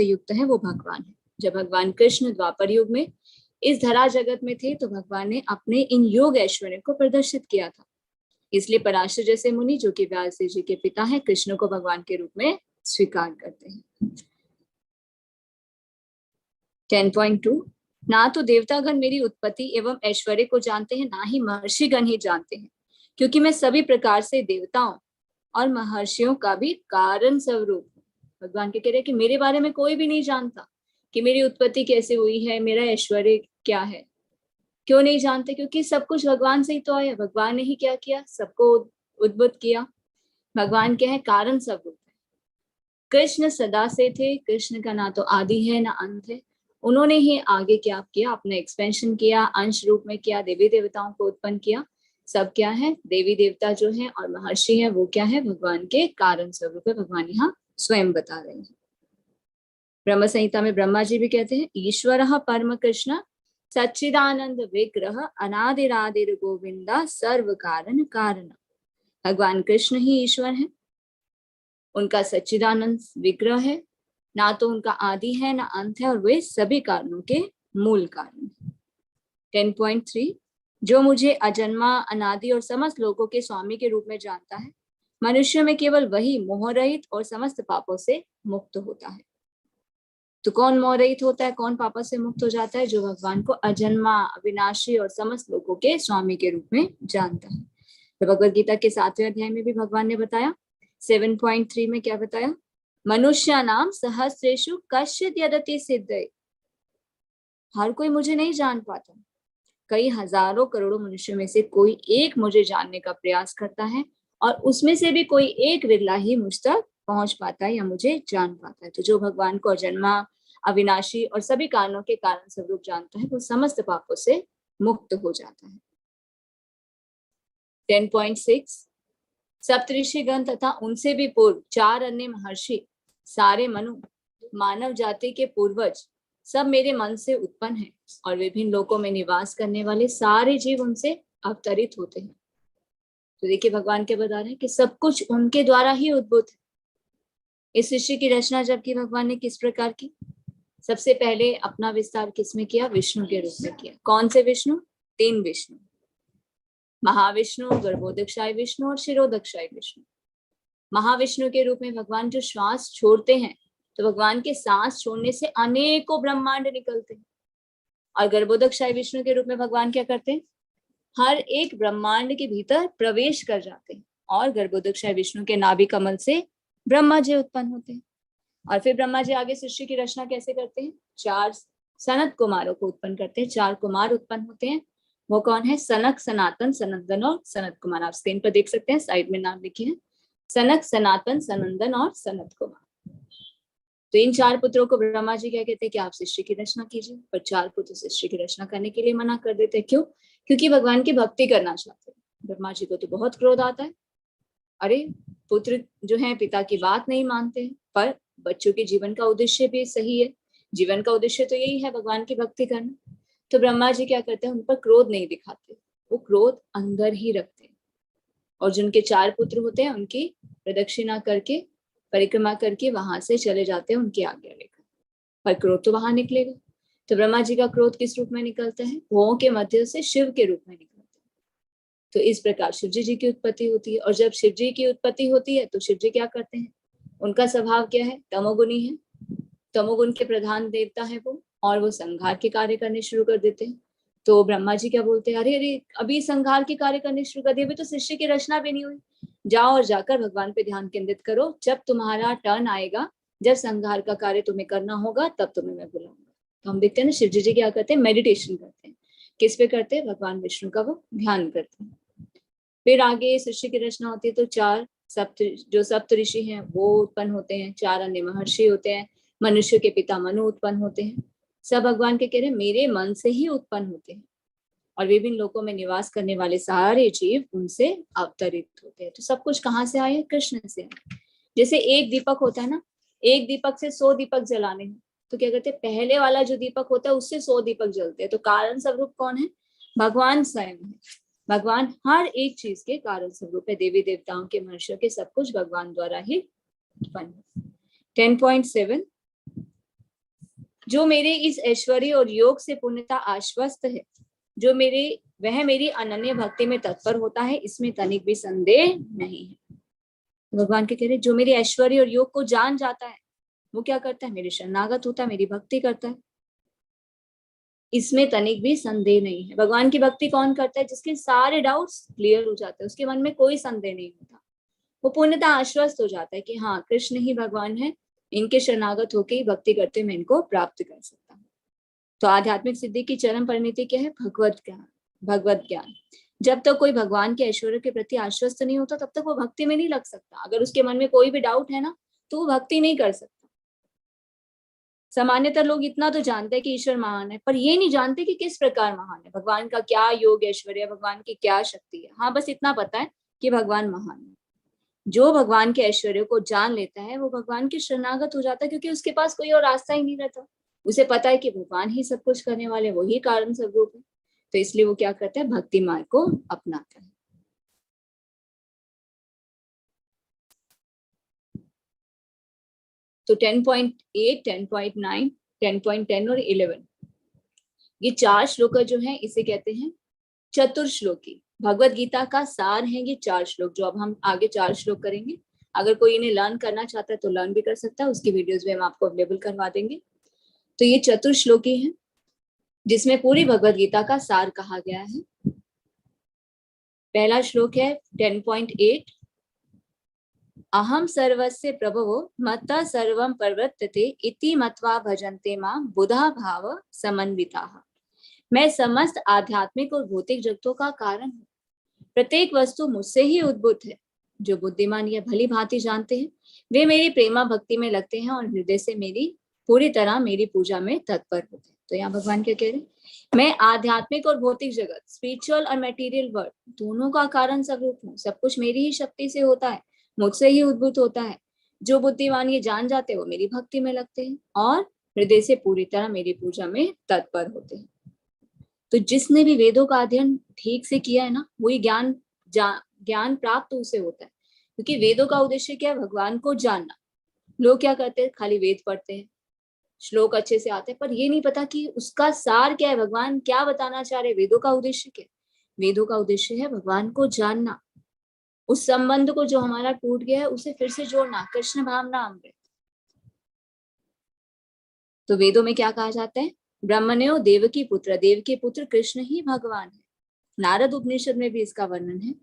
से युक्त है वो भगवान है। जब भगवान कृष्ण द्वापर युग में इस धरा जगत में थे तो भगवान ने अपने इन योग ऐश्वर्य को प्रदर्शित किया था। इसलिए पराशर जैसे मुनि, जो कि व्यास जी के पिता हैं, कृष्ण को भगवान के रूप में स्वीकार करते हैं। 10.2 ना तो देवतागण मेरी उत्पत्ति एवं ऐश्वर्य को जानते हैं, ना ही महर्षिगण ही जानते हैं, क्योंकि मैं सभी प्रकार से देवताओं और महर्षियों का भी कारण स्वरूप हूँ। भगवान के कह रहे कि मेरे बारे में कोई भी नहीं जानता कि मेरी उत्पत्ति कैसे हुई है, मेरा ऐश्वर्य क्या है। क्यों नहीं जानते? क्योंकि सब कुछ भगवान से ही तो आया। भगवान ने ही क्या किया, सबको उद्भुत किया। भगवान क्या है, कारण स्वरूप है। कृष्ण सदा से थे, कृष्ण का ना तो आदि है ना अंत है। उन्होंने ही आगे क्या किया, अपना एक्सपेंशन किया, अंश रूप में किया, देवी देवताओं को उत्पन्न किया। सब क्या है, देवी देवता जो है और महर्षि है वो क्या है, भगवान के कारण स्वरूप है। भगवान यहाँ स्वयं बता रहे हैं। ब्रह्म संहिता में ब्रह्मा जी भी कहते हैं, ईश्वर परम कृष्ण सच्चिदानंद विग्रह अनादिरादिर गोविंदा सर्व कारण कारण। भगवान कृष्ण ही ईश्वर है, उनका सच्चिदानंद विग्रह है, ना तो उनका आदि है ना अंत है, और वे सभी कारणों के मूल कारण है। 10.3 जो मुझे अजन्मा अनादि और समस्त लोगों के स्वामी के रूप में जानता है, मनुष्य में केवल वही मोह रहित और समस्त पापों से मुक्त होता है। तो कौन मोह रहित होता है, कौन पापों से मुक्त हो जाता है? जो भगवान को अजन्मा, अविनाशी और समस्त लोगों के स्वामी के रूप में जानता है। तो भगवद गीता के 7वें अध्याय में भी भगवान ने बताया, 7.3 में क्या बताया, मनुष्य नाम सहस्रेषु कश्चित् यदति सिद्धये। हर कोई मुझे नहीं जान पाता, कई हजारों करोड़ों मनुष्यों में से कोई एक मुझे जानने का प्रयास करता है, और उसमें से भी कोई एक विरला ही मुझ तक पहुंच पाता है या मुझे जान पाता है। तो जो भगवान को अजन्मा, अविनाशी और सभी कारणों के कारण स्वरूप जानता है, वो समस्त पापों से मुक्त हो जाता है। 10.6 सप्तऋषिगण तथा उनसे भी पूर्व 4 अन्य महर्षि, सारे मनु, मानव जाति के पूर्वज, सब मेरे मन से उत्पन्न है, और विभिन्न लोकों में निवास करने वाले सारे जीव उनसे अवतरित होते हैं। तो देखिए भगवान क्या बता रहे हैं कि सब कुछ उनके द्वारा ही उद्भुत है। इस सृष्टि की रचना जब की भगवान ने किस प्रकार की, सबसे पहले अपना विस्तार किसमें किया, विष्णु के रूप में किया। कौन से विष्णु? 3 विष्णु, महाविष्णु, गर्भोदक्षाय विष्णु और शिरोदक्षाय विष्णु। महाविष्णु के रूप में भगवान जो श्वास छोड़ते हैं, तो भगवान के सांस छोड़ने से अनेकों ब्रह्मांड निकलते हैं। और गर्भोदक्षाय विष्णु के रूप में भगवान क्या करते हैं, हर एक ब्रह्मांड के भीतर प्रवेश कर जाते हैं, और गर्भोदक्षाय विष्णु के नाभि कमल से ब्रह्मा जी उत्पन्न होते हैं। और फिर ब्रह्मा जी आगे सृष्टि की रचना कैसे करते हैं, 4 सनत कुमारों को उत्पन्न करते हैं। 4 कुमार उत्पन्न होते हैं। वो कौन है? सनक, सनातन, सनंदन और सनत कुमार। आप स्क्रीन पर देख सकते हैं, साइड में नाम लिखे हैं, सनक, सनातन, सनंदन और सनत कुमार। तो इन 4 पुत्रों को ब्रह्मा जी क्या कहते हैं कि आप सृष्टि की रचना कीजिए, पर 4 पुत्र सृष्टि की रचना करने के लिए मना कर देते हैं। क्यों? क्योंकि भगवान की भक्ति करना चाहते हैं। ब्रह्मा जी को तो बहुत क्रोध आता है, अरे पुत्र जो है पिता की बात नहीं मानते हैं, पर बच्चों के जीवन का उद्देश्य भी सही है, जीवन का उद्देश्य तो यही है भगवान की भक्ति करना। तो ब्रह्मा जी क्या करते हैं, उन पर क्रोध नहीं दिखाते, वो क्रोध अंदर ही रखते हैं, और जिनके 4 पुत्र होते हैं उनकी प्रदक्षिणा करके, परिक्रमा करके वहां से चले जाते हैं उनकी आज्ञा लेकर, पर क्रोध तो वहां निकलेगा। तो ब्रह्मा जी का क्रोध किस रूप में निकलता है? भुवों के मध्य से शिव के रूप में निकलता है। तो इस प्रकार शिव जी की उत्पत्ति होती है। और जब शिव जी की उत्पत्ति होती है तो शिव जी क्या करते हैं, उनका स्वभाव क्या है, तमोगुणी है, तमोगुण के प्रधान देवता है वो, और वो संहार के कार्य करने शुरू कर देते हैं। तो ब्रह्मा जी क्या बोलते हैं, अरे अरे अभी संहार के कार्य करने शुरू कर दिए, अभी तो सृष्टि की रचना भी नहीं हुई, जाओ और जाकर भगवान पे ध्यान केंद्रित करो, जब तुम्हारा टर्न आएगा, जब संहार का कार्य तुम्हें करना होगा, तब तुम्हें मैं बुलाऊंगा। तो हम देखते हैं ना, शिव जी क्या करते हैं, मेडिटेशन करते हैं। किस पे करते हैं? भगवान विष्णु का वो ध्यान करते हैं। फिर आगे सृष्टि की रचना होती है, तो 4 जो सप्त ऋषि हैं वो उत्पन्न होते हैं, 4 अन्य महर्षि होते हैं, मनुष्य के पिता मनु उत्पन्न होते हैं। सब भगवान के कह रहे हैं मेरे मन से ही उत्पन्न होते हैं, और विभिन्न लोकों में निवास करने वाले सारे जीव उनसे अवतरित होते हैं। तो सब कुछ कहाँ से आए? कृष्ण से। जैसे एक दीपक होता है ना, एक दीपक से 100 दीपक जलाने हैं, तो क्या कहते हैं, पहले वाला जो दीपक होता है उससे 100 दीपक जलते हैं। तो कारण स्वरूप कौन है? भगवान स्वयं है। भगवान हर एक चीज के कारण स्वरूप है, देवी देवताओं के, मनुष्यों के, सब कुछ भगवान द्वारा ही उत्पन्न है। 10.7 जो मेरे इस ऐश्वर्य और योग से पूर्णता आश्वस्त है, वह मेरी अनन्य भक्ति में तत्पर होता है, इसमें तनिक भी संदेह नहीं है। भगवान के कह रहे जो मेरे ऐश्वर्य और योग को जान जाता है वो क्या करता है, मेरे शरणागत होता है, मेरी भक्ति करता है, इसमें तनिक भी संदेह नहीं है। भगवान की भक्ति कौन करता है, जिसके सारे डाउट्स क्लियर हो जाते हैं, उसके मन में कोई संदेह नहीं होता, वो पूर्णतः आश्वस्त हो जाता है कि हाँ कृष्ण ही भगवान है, इनके शरणागत होकर ही भक्ति करते मैं इनको प्राप्त कर सकता हूँ। तो आध्यात्मिक सिद्धि की चरम परिणति क्या है, भगवत ज्ञान। भगवत ज्ञान जब तक कोई भगवान के ऐश्वर्य के प्रति आश्वस्त नहीं होता तब तक वो भक्ति में नहीं लग सकता। अगर उसके मन में कोई भी डाउट है ना तो वो भक्ति नहीं कर सकता। सामान्यतः लोग इतना तो जानते हैं कि ईश्वर महान है, पर ये नहीं जानते कि किस प्रकार महान है, भगवान का क्या योग ऐश्वर्य, भगवान की क्या शक्ति है। हाँ बस इतना पता है कि भगवान महान है। जो भगवान के ऐश्वर्य को जान लेता है वो भगवान के शरणागत हो जाता है, क्योंकि उसके पास कोई और रास्ता ही नहीं रहता। उसे पता है कि भगवान ही सब कुछ करने वाले, वही कारण स्वरूप है, तो इसलिए वो क्या करता है, भक्ति मार्ग को अपनाता है। तो 10.8, 10.9, 10.10 और 11 ये 4 श्लोक जो है इसे कहते हैं चतुर्श्लोकी। भगवत गीता का सार है ये 4 श्लोक, जो अब हम आगे 4 श्लोक करेंगे। अगर कोई इन्हें लर्न करना चाहता है तो लर्न भी कर सकता है, उसकी वीडियोस भी हम आपको अवेलेबल करवा देंगे। तो ये चतुर्श्लोकी है जिसमें पूरी भगवत गीता का सार कहा गया है। पहला श्लोक है 10.8, अहम सर्वस्य प्रभवो मत्तः सर्वं प्रवर्तते इति मत्वा भजन्ते मां बुधा भाव समन्विताः। मैं समस्त आध्यात्मिक और भौतिक जगतों का कारण हूँ, प्रत्येक वस्तु मुझसे ही उद्भूत है। जो बुद्धिमान यह भली भांति जानते हैं वे मेरी प्रेमा भक्ति में लगते हैं और हृदय से पूरी तरह मेरी पूजा में तत्पर होते हैं। तो यहाँ भगवान क्या कह रहे हैं, मैं आध्यात्मिक और भौतिक जगत, स्पिरिचुअल और मटेरियल वर्ल्ड दोनों का कारण स्वरूप हूँ। सब कुछ मेरी ही शक्ति से होता है, मुझसे ही उद्भूत होता है। जो बुद्धिमान ये जान जाते हैं वो मेरी भक्ति में लगते हैं और हृदय से पूरी तरह मेरी पूजा में तत्पर होते हैं। तो जिसने भी वेदों का अध्ययन ठीक से किया है ना वही ज्ञान प्राप्त उसे होता है, क्योंकि वेदों का उद्देश्य क्या है, भगवान को जानना। लोग क्या करते हैं, खाली वेद पढ़ते हैं, श्लोक अच्छे से आते हैं, पर ये नहीं पता कि उसका सार क्या है, भगवान क्या बताना चाह रहे, वेदों का उद्देश्य क्या है। वेदों का उद्देश्य है भगवान को जानना, उस संबंध को जो हमारा टूट गया है उसे फिर से जोड़ना, कृष्ण भावना अमृत। तो वेदों में क्या कहा जाता है, ब्रह्मण्यो देवकी पुत्र, देव के पुत्र कृष्ण ही भगवान है। नारद उपनिषद में भी इसका वर्णन है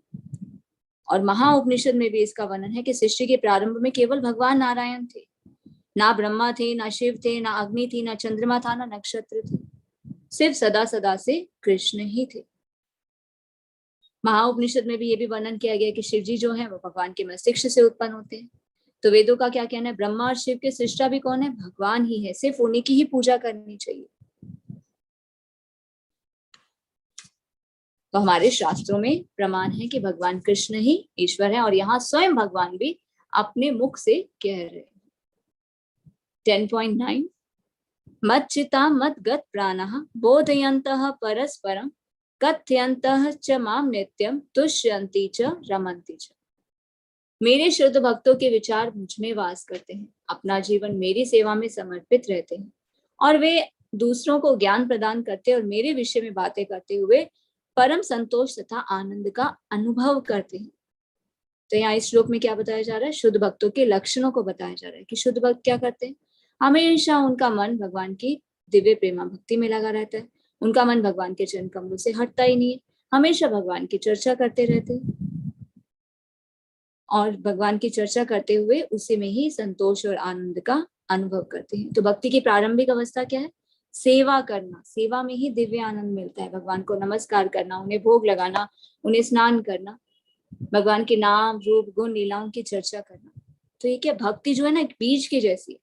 और महा उपनिषद में भी इसका वर्णन है कि सृष्टि के प्रारंभ में केवल भगवान नारायण थे, ना ब्रह्मा थे, ना शिव थे, ना अग्नि थी, ना चंद्रमा था, ना नक्षत्र थे, सिर्फ सदा सदा से कृष्ण ही थे। महाउपनिषद में भी ये भी वर्णन किया गया कि शिव जी जो है वो भगवान के मस्तिष्क से उत्पन्न होते हैं। तो वेदों का क्या कहना है, ब्रह्मा और शिव के सृष्टा भी कौन है, भगवान ही है, सिर्फ उन्हीं की ही पूजा करनी चाहिए। तो हमारे शास्त्रों में प्रमाण है कि भगवान कृष्ण ही ईश्वर है और यहाँ स्वयं भगवान भी अपने मुख से कह रहे हैं। 10.9, मच्चिता मद्गत प्राणः बोधयन्तः परस्परं कथयन्तः च मां नित्यं तुष्यन्ति च रमन्ति च। मेरे शुद्ध भक्तों के विचार मुझ में वास करते हैं, अपना जीवन मेरी सेवा में समर्पित रहते हैं और वे दूसरों को ज्ञान प्रदान करते और मेरे विषय में बातें करते हुए परम संतोष तथा आनंद का अनुभव करते हैं। तो यहाँ इस श्लोक में क्या बताया जा रहा है, शुद्ध भक्तों के लक्षणों को बताया जा रहा है कि शुद्ध भक्त क्या करते हैं, हमेशा उनका मन भगवान की दिव्य प्रेमा भक्ति में लगा रहता है, उनका मन भगवान के चरण कमलों से हटता ही नहीं है, हमेशा भगवान की चर्चा करते रहते हैं और भगवान की चर्चा करते हुए उसी में ही संतोष और आनंद का अनुभव करते हैं। तो भक्ति की प्रारंभिक अवस्था क्या है, सेवा करना, सेवा में ही दिव्य आनंद मिलता है। भगवान को नमस्कार करना, उन्हें भोग लगाना, उन्हें स्नान करना, भगवान के नाम रूप गुण लीलाओं की चर्चा करना। तो ये क्या, भक्ति जो है ना एक बीज की जैसी है।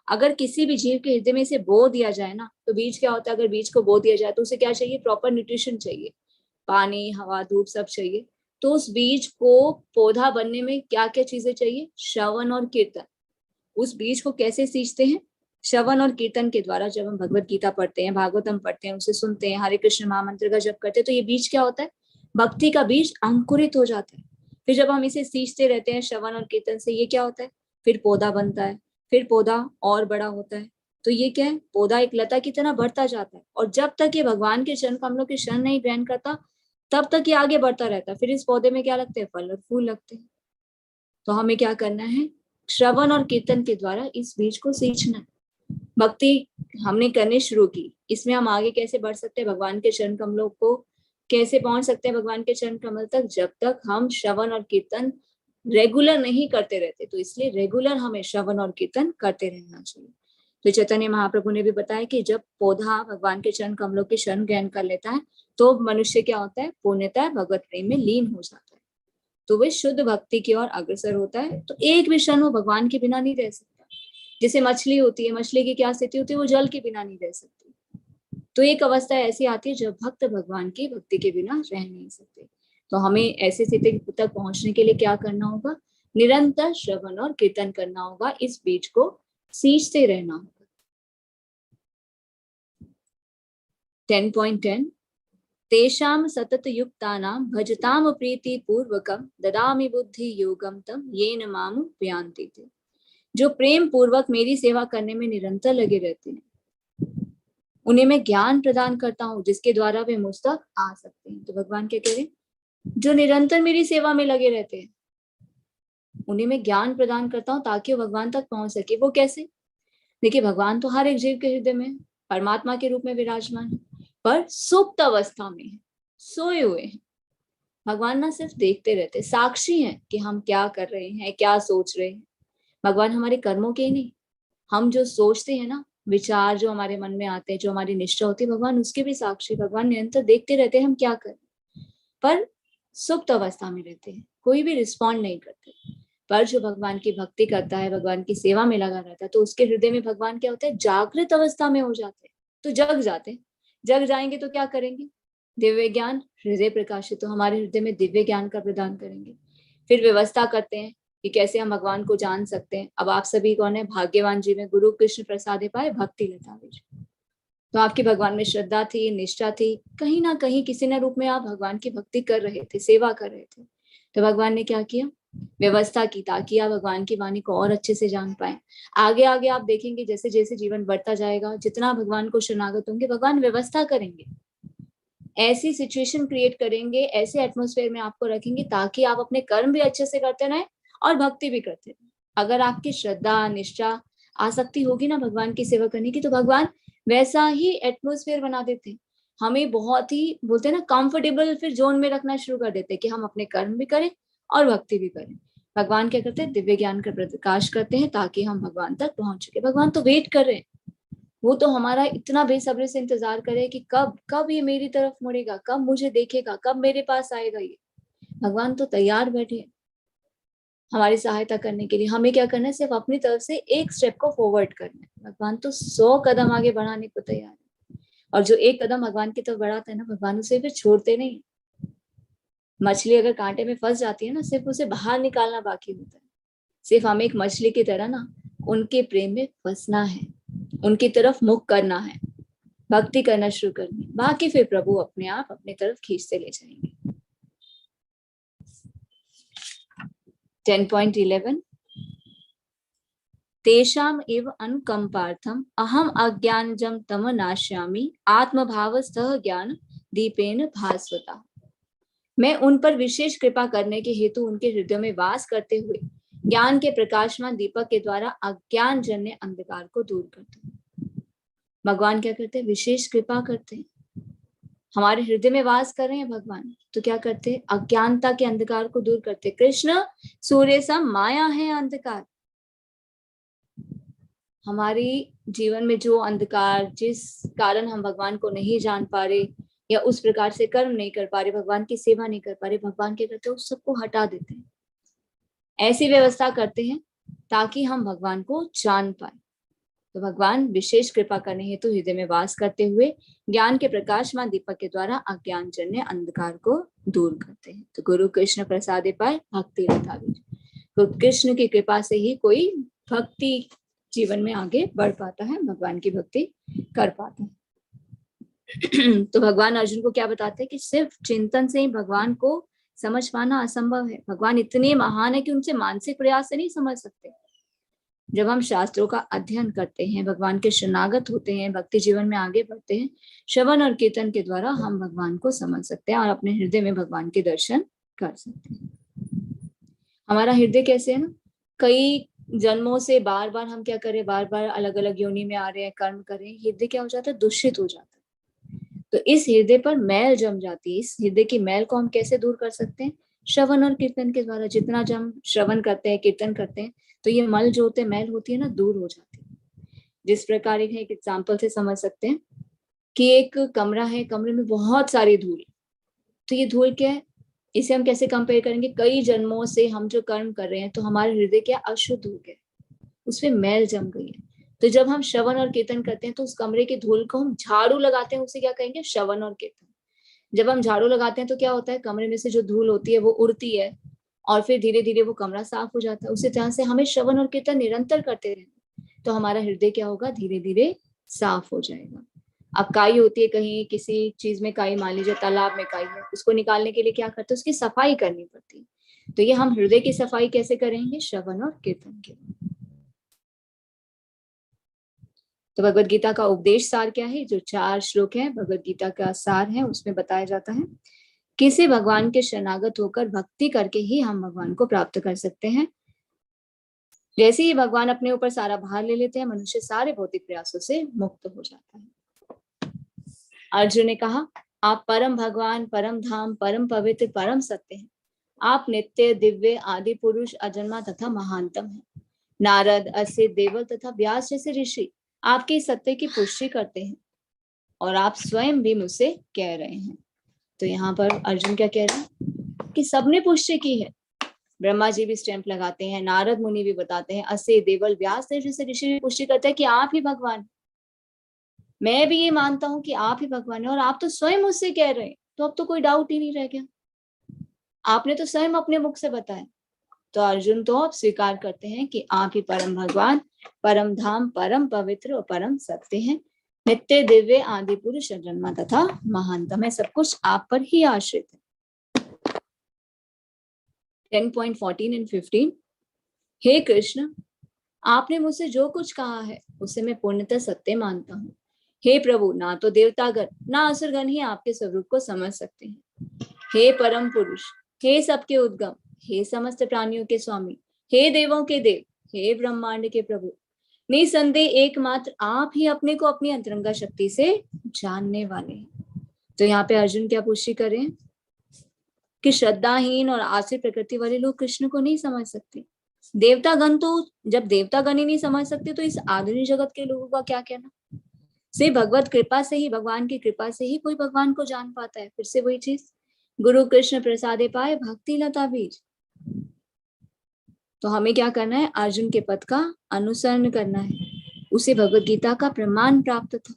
अगर किसी भी जीव के हृदय में से बो दिया जाए ना तो बीज क्या होता है, अगर बीज को बो दिया जाए तो उसे क्या चाहिए, प्रॉपर न्यूट्रिशन चाहिए, पानी हवा धूप सब चाहिए। तो उस बीज को पौधा बनने में क्या क्या चीजें चाहिए, श्रवण और कीर्तन। उस बीज को कैसे सींचते हैं, श्रवण और कीर्तन के द्वारा। जब हम भगवत गीता पढ़ते हैं, भागवतम पढ़ते हैं, उसे सुनते हैं, हरे कृष्ण महामंत्र का जप करते हैं, तो ये बीज क्या होता है, भक्ति का बीज अंकुरित हो जाता है। फिर जब हम इसे सींचते रहते हैं श्रवण और कीर्तन से, ये क्या होता है, फिर पौधा बनता है, फिर पौधा और बड़ा होता है, तो ये क्या है, पौधा एक लता की तरह बढ़ता जाता है, और जब तक ये भगवान के चरण कमलों की शरण नहीं ग्रहण करता तब तक ये आगे बढ़ता रहता है। फिर इस पौधे में क्या लगते हैं, फल और फूल लगते हैं। तो हमें क्या करना है, श्रवण और कीर्तन के द्वारा इस बीज को सींचना है। भक्ति हमने करनी शुरू की, इसमें हम आगे कैसे बढ़ सकते हैं, भगवान के चरण कमलों को कैसे पहुंच सकते हैं भगवान के चरण कमल तक, जब तक हम श्रवण और कीर्तन रेगुलर नहीं करते रहते। तो इसलिए रेगुलर हमें श्रवण और कीर्तन करते रहना चाहिए। तो चैतन्य महाप्रभु ने भी बताया कि जब पौधा भगवान के चरण कमलों के शरण ग्रहण कर लेता है तो मनुष्य क्या होता है, पूर्णतः भगवत प्रेम में लीन हो जाता है, तो वह शुद्ध भक्ति की ओर अग्रसर होता है। तो एक भी क्षण वो भगवान के बिना नहीं रह सकता। जैसे मछली होती है, मछली की क्या स्थिति होती है, वो जल के बिना नहीं रह सकती। तो एक अवस्था ऐसी आती है जब भक्त भगवान की भक्ति के बिना रह नहीं सकते। तो हमें ऐसी स्थिति तक पहुंचने के लिए क्या करना होगा, निरंतर श्रवण और कीर्तन करना होगा, इस बीज को सींचते रहना होगा। 10.10 तेषां सतत युक्तानां भजताम प्रीति पूर्वकम ददामि बुद्धि योगम तम येन माम उपयान्ति। जो प्रेम पूर्वक मेरी सेवा करने में निरंतर लगे रहते हैं उन्हें मैं ज्ञान प्रदान करता हूँ जिसके द्वारा वे मुझ तक आ सकते हैं। तो भगवान क्या कह रहे हैं, जो निरंतर मेरी सेवा में लगे रहते हैं उन्हें मैं ज्ञान प्रदान करता हूँ ताकि वो भगवान तक पहुंच सके। वो कैसे, देखिए भगवान तो हर एक जीव के हृदय में परमात्मा के रूप में विराजमान है, पर सुप्त अवस्था में है, सोए हुए हैं। भगवान ना सिर्फ देखते रहते, साक्षी हैं कि हम क्या कर रहे हैं, क्या सोच रहे हैं। भगवान हमारे कर्मों के ही नहीं, हम जो सोचते हैं ना, विचार जो हमारे मन में आते हैं, जो हमारी निष्ठा होती है, भगवान उसके भी साक्षी। भगवान निरंतर देखते रहते हैं हम क्या कर, पर सुप्त अवस्था में रहते हैं, कोई भी रिस्पॉन्ड नहीं करते। पर जो भगवान की भक्ति करता है, भगवान की सेवा में लगा रहता है, तो उसके हृदय में भगवान क्या होता है, जागृत अवस्था में हो जाते हैं। तो जग जाते हैं, जग जाएंगे तो क्या करेंगे, दिव्य ज्ञान हृदय प्रकाशित, तो हमारे हृदय में दिव्य ज्ञान का प्रदान करेंगे। फिर व्यवस्था करते हैं कि कैसे हम भगवान को जान सकते हैं। अब आप सभी कौन है, भाग्यवान जीव, गुरु कृष्ण प्रसादे पाए भक्ति लता बीज। तो आपकी भगवान में श्रद्धा थी, निष्ठा थी, कहीं ना कहीं किसी न रूप में आप भगवान की भक्ति कर रहे थे, सेवा कर रहे थे। तो भगवान ने क्या किया, व्यवस्था की ताकि आप भगवान की वाणी को और अच्छे से जान पाए। आगे आगे आप देखेंगे जैसे जैसे जीवन बढ़ता जाएगा, जितना भगवान को शरणागत होंगे, भगवान व्यवस्था करेंगे, ऐसी सिचुएशन क्रिएट करेंगे, ऐसे एटमोस्फेयर में आपको रखेंगे ताकि आप अपने कर्म भी अच्छे से करते रहें और भक्ति भी करते रहें। अगर आपकी श्रद्धा, निष्ठा, आसक्ति होगी ना भगवान की सेवा करने की, तो भगवान वैसा ही एटमोस्फेयर बना देते, हमें बहुत ही बोलते हैं ना कंफर्टेबल फिर जोन में रखना शुरू कर देते कि हम अपने कर्म भी करें और भक्ति भी करें। भगवान क्या करते हैं, दिव्य ज्ञान का प्रकाश करते हैं ताकि हम भगवान तक पहुंच सके। भगवान तो वेट कर रहे हैं, वो तो हमारा इतना बेसब्री से इंतजार करे कि कब कब ये मेरी तरफ मुड़ेगा, कब मुझे देखेगा, कब मेरे पास आएगा। ये भगवान तो तैयार बैठे हैं हमारी सहायता करने के लिए। हमें क्या करना है, सिर्फ अपनी तरफ से एक स्टेप को फॉरवर्ड करना है। भगवान तो 100 कदम आगे बढ़ाने को तैयार है, और जो एक कदम भगवान की तरफ बढ़ाता है ना, भगवान उसे फिर छोड़ते नहीं। मछली अगर कांटे में फंस जाती है ना, सिर्फ उसे बाहर निकालना बाकी होता है। सिर्फ हमें एक मछली की तरह ना उनके प्रेम में फंसना है, उनकी तरफ मुख करना है, भक्ति करना शुरू करनी, बाकी फिर प्रभु अपने आप अपनी तरफ खींचते ले जाएंगे। 10.11 तेषाम एव अनुकंपार्थम अहम अज्ञानजम तम नाश्यामि आत्मभावस्तः ज्ञान दीपेन भास्वता। मैं उन पर विशेष कृपा करने के हेतु उनके हृदय में वास करते हुए ज्ञान के प्रकाशमान दीपक के द्वारा अज्ञान जन्य अंधकार को दूर करता हूँ। भगवान क्या करते हैं, विशेष कृपा करते हैं, हमारे हृदय में वास कर रहे हैं भगवान, तो क्या करते हैं, अज्ञानता के अंधकार को दूर करते। कृष्ण सूर्य सम माया है अंधकार। हमारी जीवन में जो अंधकार, जिस कारण हम भगवान को नहीं जान पा रहे या उस प्रकार से कर्म नहीं कर पा रहे, भगवान की सेवा नहीं कर पा रहे, भगवान क्या करते हैं, उस सबको हटा देते हैं। ऐसी व्यवस्था करते हैं ताकि हम भगवान को जान पाए। तो भगवान विशेष कृपा करने हेतु हृदय में वास करते हुए ज्ञान के प्रकाशमान दीपक के द्वारा अज्ञान जन्य अंधकार को दूर करते हैं। तो गुरु कृष्ण प्रसादे पाए भक्ति लता बीज। तो कृष्ण की कृपा से ही कोई भक्ति जीवन में आगे बढ़ पाता है, भगवान की भक्ति कर पाता है। तो भगवान अर्जुन को क्या बताते हैं कि सिर्फ चिंतन से ही भगवान को समझ पाना असंभव है। भगवान इतने महान है कि उनसे मानसिक प्रयास से नहीं समझ सकते। जब हम शास्त्रों का अध्ययन करते हैं, भगवान के शरणागत होते हैं, भक्ति जीवन में आगे बढ़ते हैं, श्रवण और कीर्तन के द्वारा हम भगवान को समझ सकते हैं और अपने हृदय में भगवान के दर्शन कर सकते हैं। हमारा हृदय कैसे है ना, कई जन्मों से बार बार हम क्या करें, बार बार अलग अलग योनि में आ रहे हैं, कर्म कर रहे हैं, हृदय क्या हो जाता है, दूषित हो जाता है। तो इस हृदय पर मैल जम जाती है। इस हृदय की मैल को हम कैसे दूर कर सकते हैं? श्रवण और कीर्तन के द्वारा। जितना हम श्रवण करते हैं, कीर्तन करते हैं, तो ये मल जो होते हैं, मैल होती है ना, दूर हो जाती है। जिस प्रकार एक एग्जाम्पल से समझ सकते हैं कि एक कमरा है, कमरे में बहुत सारी धूल, तो ये धूल क्या है, इसे हम कैसे कंपेयर करेंगे? कई जन्मों से हम जो कर्म कर रहे हैं, तो हमारे हृदय क्या अशुद्ध हो गया, उसमें मैल जम गई है। तो जब हम श्रवण और कीर्तन करते हैं, तो उस कमरे की धूल को हम झाड़ू लगाते हैं, उसे क्या कहेंगे? श्रवण और कीर्तन। जब हम झाड़ू लगाते हैं तो क्या होता है, कमरे में से जो धूल होती है वो उड़ती है और फिर धीरे धीरे वो कमरा साफ हो जाता है। उसी तरह से हमें श्रवण और कीर्तन निरंतर करते रहना, तो हमारा हृदय क्या होगा, धीरे धीरे साफ हो जाएगा। अब काई होती है, कहीं किसी चीज में काई, मान लीजिए तालाब में काई है, उसको निकालने के लिए क्या करते हैं, उसकी सफाई करनी पड़ती है। तो ये हम हृदय की सफाई कैसे करेंगे? श्रवण और कीर्तन के। तो भगवत गीता का उपदेश सार क्या है? जो 4 श्लोक है भगवत गीता का सार है, उसमें बताया जाता है किसी भगवान के शरणागत होकर भक्ति करके ही हम भगवान को प्राप्त कर सकते हैं। जैसे ही भगवान अपने ऊपर सारा भार ले लेते हैं, मनुष्य सारे भौतिक प्रयासों से मुक्त हो जाता है। अर्जुन ने कहा, आप परम भगवान, परम धाम, परम पवित्र, परम सत्य हैं। आप नित्य, दिव्य, आदि पुरुष, अजन्मा तथा महानतम हैं। नारद, असित, देवल तथा व्यास जैसे ऋषि आपके सत्य की पुष्टि करते हैं और आप स्वयं भी मुझसे कह रहे हैं। तो यहाँ पर अर्जुन क्या कह रहे हैं कि सबने पुष्टि की है। ब्रह्मा जी भी स्टैंप लगाते हैं, नारद मुनि भी बताते हैं, असित, देवल, व्यास जैसे ऋषि भी पुष्टि करते हैं कि आप ही भगवान। मैं भी ये मानता हूं कि आप ही भगवान है और आप तो स्वयं मुझसे कह रहे हैं, तो अब तो कोई डाउट ही नहीं रह गया, आपने तो स्वयं अपने मुख से बताया। तो अर्जुन तो अब स्वीकार करते हैं कि आप ही परम भगवान, परम धाम, परम पवित्र और परम सत्य हैं। नित्य, दिव्य, आदि पुरुष, जन्मा तथा महानतम है। सब कुछ आप पर ही आश्रित है। 10.14 and 15। हे कृष्ण, आपने मुझसे जो कुछ कहा है उसे मैं पूर्णतः सत्य मानता हूँ। हे प्रभु, ना तो देवतागण ना असुरगण ही आपके स्वरूप को समझ सकते हैं। हे परम पुरुष, हे सबके उद्गम, हे समस्त प्राणियों के स्वामी, हे देवों के देव, हे ब्रह्मांड के प्रभु, निसंदेह एकमात्र आप ही अपने को अपनी अंतरंगा शक्ति से जानने वाले हैं। तो यहाँ पे अर्जुन क्या पुष्टि करें कि श्रद्धाहीन और आश्रित प्रकृति वाले लोग कृष्ण को नहीं समझ सकते। देवतागण तो, जब देवतागण ही नहीं समझ सकते, तो इस आधुनिक जगत के लोगों का क्या कहना। सिर्फ भगवत कृपा से ही, भगवान की कृपा से ही कोई भगवान को जान पाता है। फिर से वही चीज, गुरु कृष्ण प्रसादे पाए भक्ति लता बीज। तो हमें क्या करना है? अर्जुन के पद का अनुसरण करना है। उसे भगवत गीता का प्रमाण प्राप्त था।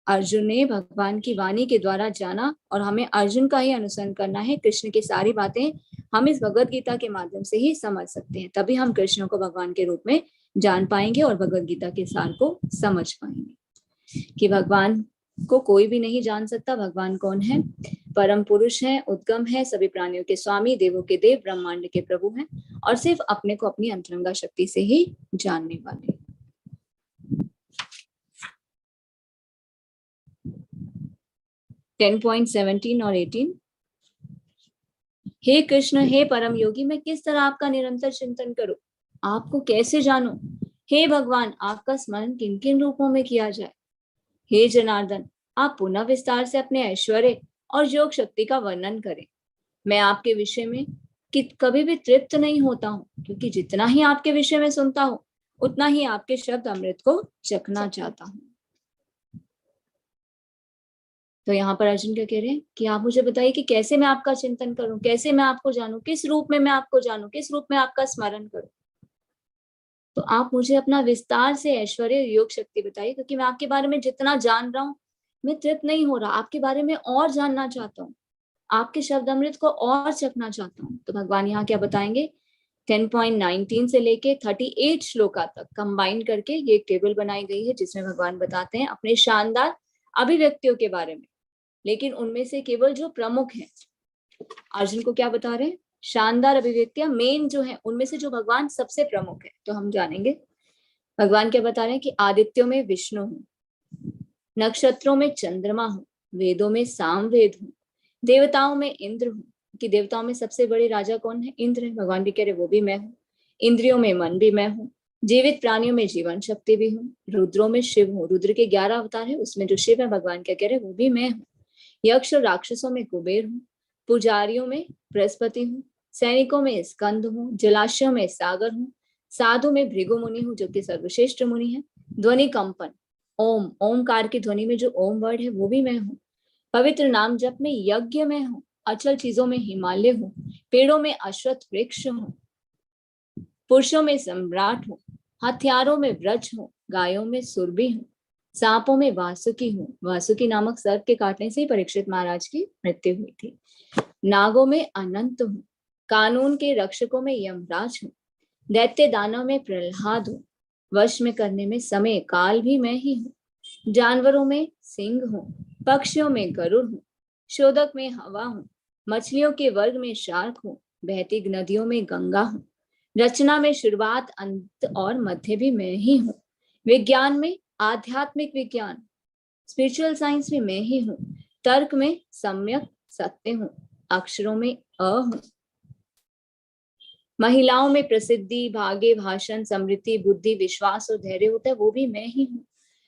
अर्जुन ने भगवान की वाणी के द्वारा जाना और हमें अर्जुन का ही अनुसरण करना है। कृष्ण की सारी बातें हम इस भगवत गीता के माध्यम से ही समझ सकते हैं, तभी हम कृष्ण को भगवान के रूप में जान पाएंगे और भगवत गीता के सार को समझ पाएंगे कि भगवान को कोई भी नहीं जान सकता। भगवान कौन है? परम पुरुष है, उद्गम है, सभी प्राणियों के स्वामी, देवों के देव, ब्रह्मांड के प्रभु हैं और सिर्फ अपने को अपनी अंतरंगा शक्ति से ही जानने वाले। 10.17 और 18। हे कृष्ण, हे परम योगी, मैं किस तरह आपका निरंतर चिंतन करूं, आपको कैसे जानूं? हे भगवान, आपका स्मरण किन किन रूपों में किया जाए? हे जनार्दन, आप पुनः विस्तार से अपने ऐश्वर्य और योग शक्ति का वर्णन करें। मैं आपके विषय में कभी भी तृप्त नहीं होता हूँ, क्योंकि जितना ही आपके विषय में सुनता हूँ, उतना ही आपके शब्द अमृत को चखना चाहता हूँ। तो यहाँ पर अर्जुन क्या कह रहे हैं कि आप मुझे बताइए कि कैसे मैं आपका चिंतन करूं, कैसे मैं आपको जानूं, किस रूप में मैं आपको जानूं, किस रूप में आपका स्मरण करूं। तो आप मुझे अपना विस्तार से ऐश्वर्य योग शक्ति बताइए, क्योंकि मैं आपके बारे में जितना जान रहा हूँ, मैं तृप्त नहीं हो रहा, आपके बारे में और जानना चाहता हूँ, आपके शब्द अमृत को और चखना चाहता हूँ। तो भगवान यहाँ क्या बताएंगे? 10.19 से लेके 38 श्लोका तक कंबाइन करके ये एक टेबल बनाई गई है, जिसमें भगवान बताते हैं अपने शानदार अभिव्यक्तियों के बारे में, लेकिन उनमें से केवल जो प्रमुख है। अर्जुन को क्या बता रहे हैं शानदार अभिव्यक्तियां मेन जो है उनमें से जो भगवान सबसे प्रमुख है, तो हम जानेंगे भगवान क्या बता रहे हैं कि आदित्यों में विष्णु हूँ, नक्षत्रों में चंद्रमा हूँ, वेदों में सामवेद हूँ, देवताओं में इंद्र हूँ, कि देवताओं में सबसे बड़े राजा कौन है? इंद्र है। भगवान भी कह रहे वो भी मैं हूँ। इंद्रियों में मन भी मैं हूँ, जीवित प्राणियों में जीवन शक्ति भी हूँ, रुद्रों में शिव हूँ, रुद्र के 11 अवतार है उसमें जो शिव है भगवान क्या कह रहे वो भी मैं हूँ, यक्ष और राक्षसों में कुबेर हूँ, पुजारियों में बृहस्पति हूँ, सैनिकों में स्कंद हूँ, जलाशयों में सागर हूँ, साधु में भृगु मुनि हूँ जो कि सर्वश्रेष्ठ मुनि है, ध्वनि कंपन ओम, ओमकार की ध्वनि में जो ओम वर्ड है वो भी मैं हूँ, पवित्र नाम जप में यज्ञ में हूँ, अचल चीजों में हिमालय हूँ, पेड़ों में अश्वत्थ वृक्ष हूँ, पुरुषों में सम्राट हूँ, हथियारों में व्रज हूँ, गायों में सुरभि हूँ, सांपों में वासुकी हूँ, वासुकी नामक सर्प के काटने से ही परीक्षित महाराज की मृत्यु हुई थी, नागों में अनंत हूँ, कानून के रक्षकों में यमराज हूँ, दैत्य दानव में प्रहलाद हूँ, वश में करने में समय काल भी मैं ही हूँ, जानवरों में सिंह हूँ, पक्षियों में गरुड़ हूँ, शोधक में हवा हूँ, मछलियों के वर्ग में शार्क हूँ, बहती नदियों में गंगा हूँ, रचना में शुरुआत अंत और मध्य भी मैं ही हूँ, विज्ञान में आध्यात्मिक विज्ञान स्पिरिचुअल साइंस भी मैं ही हूँ, तर्क में सम्यक सत्य हूँ, अक्षरों में अ हूँ, महिलाओं में प्रसिद्धि भाग्य भाषण समृद्धि बुद्धि विश्वास और धैर्य होता है वो भी मैं ही हूँ,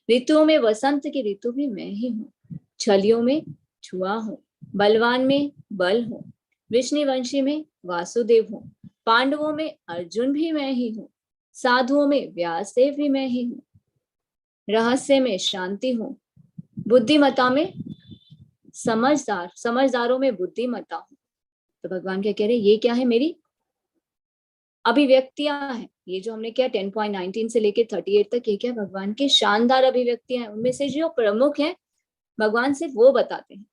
ऋतुओं में वसंत की ऋतु भी मैं ही हूँ, छलियों में छुआ हूँ, बलवान में बल हूँ, विष्णुवंशी में वासुदेव हूँ, पांडवों में अर्जुन भी मैं ही हूँ, साधुओं में व्यासदेव भी मैं ही हूँ, रहस्य में शांति हूँ, बुद्धिमता में समझदार, समझदारों में बुद्धिमता हूँ। तो भगवान क्या कह रहे हैं ये क्या है? मेरी अभिव्यक्तियां हैं। ये जो हमने किया 10.19 से लेके 38 तक, ये क्या भगवान की शानदार अभिव्यक्तियां हैं, उनमें से जो प्रमुख है भगवान सिर्फ वो बताते हैं।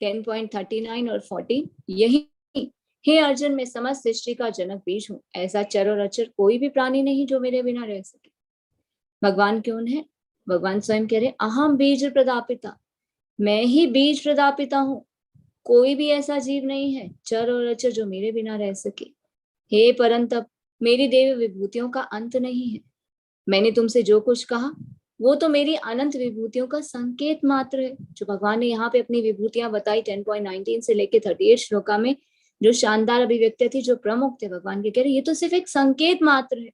10.39 और 14 यही, हे अर्जुन मैं समस्त सृष्टि का जनक बीज हूँ, ऐसा चर और अचर कोई भी प्राणी नहीं जो मेरे बिना रह सके। भगवान कौन है? भगवान स्वयं कह रहे अहम बीज प्रदापिता, मैं ही बीज प्रदापिता हूँ, कोई भी ऐसा जीव नहीं है चर और अचर जो मेरे बिना रह सके। हे परंतप, मेरी देवी विभूतियों का अंत नहीं है, मैंने तुमसे जो कुछ कहा वो तो मेरी अनंत विभूतियों का संकेत मात्र है। जो भगवान ने यहाँ पे अपनी विभूतियां बताई 10.19 से लेके 38 श्लोका में, जो शानदार अभिव्यक्ति थी, जो प्रमुख थे, भगवान के कह रहे ये तो सिर्फ एक संकेत मात्र है,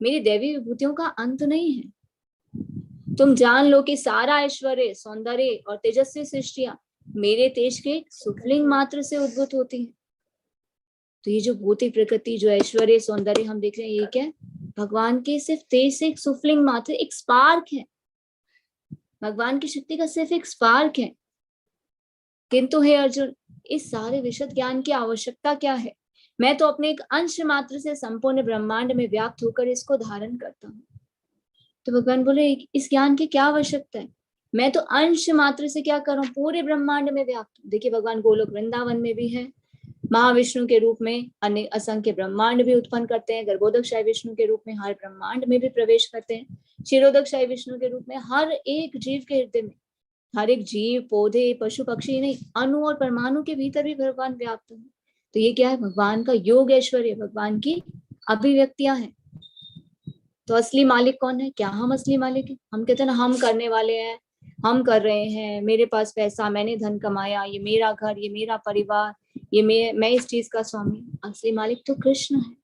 मेरी दैवी विभूतियों का अंत नहीं है। तुम जान लो कि सारा ऐश्वर्य सौंदर्य और तेजस्वी सृष्टियां मेरे तेज के सुखलिंग मात्र से उद्भूत होती है। तो ये जो भौतिक प्रकृति, जो ऐश्वर्य सौंदर्य हम देख रहे हैं, ये क्या है? भगवान के सिर्फ तेज से एक सुफलिंग मात्र, एक स्पार्क है, भगवान की शक्ति का सिर्फ एक स्पार्क है। किंतु हे अर्जुन, इस सारे विशद ज्ञान की आवश्यकता क्या है? मैं तो अपने एक अंश मात्र से संपूर्ण ब्रह्मांड में व्याप्त होकर इसको धारण करता हूँ। तो भगवान बोले इस ज्ञान की क्या आवश्यकता है? मैं तो अंश मात्र से क्या करूं, पूरे ब्रह्मांड में व्याप्त हूं। देखिए भगवान गोलोक वृंदावन में भी है, महाविष्णु के रूप में अन्य असंख्य ब्रह्मांड भी उत्पन्न करते हैं, गर्भोदकशाही विष्णु के रूप में हर ब्रह्मांड में भी प्रवेश करते हैं, क्षीरोदकशाही विष्णु के रूप में हर एक जीव के हृदय में, हर एक जीव पौधे पशु पक्षी नहीं, अणु और परमाणु के भीतर भी भगवान व्याप्त है। तो ये क्या है? भगवान का योग ऐश्वर्य, भगवान की अभिव्यक्तियां हैं। तो असली मालिक कौन है? क्या हम असली मालिक हैं? हम कहते हैं ना हम करने वाले हैं, हम कर रहे हैं, मेरे पास पैसा, मैंने धन कमाया, ये मेरा घर, ये मेरा परिवार, ये मैं इस चीज का स्वामी। असली मालिक तो कृष्ण है।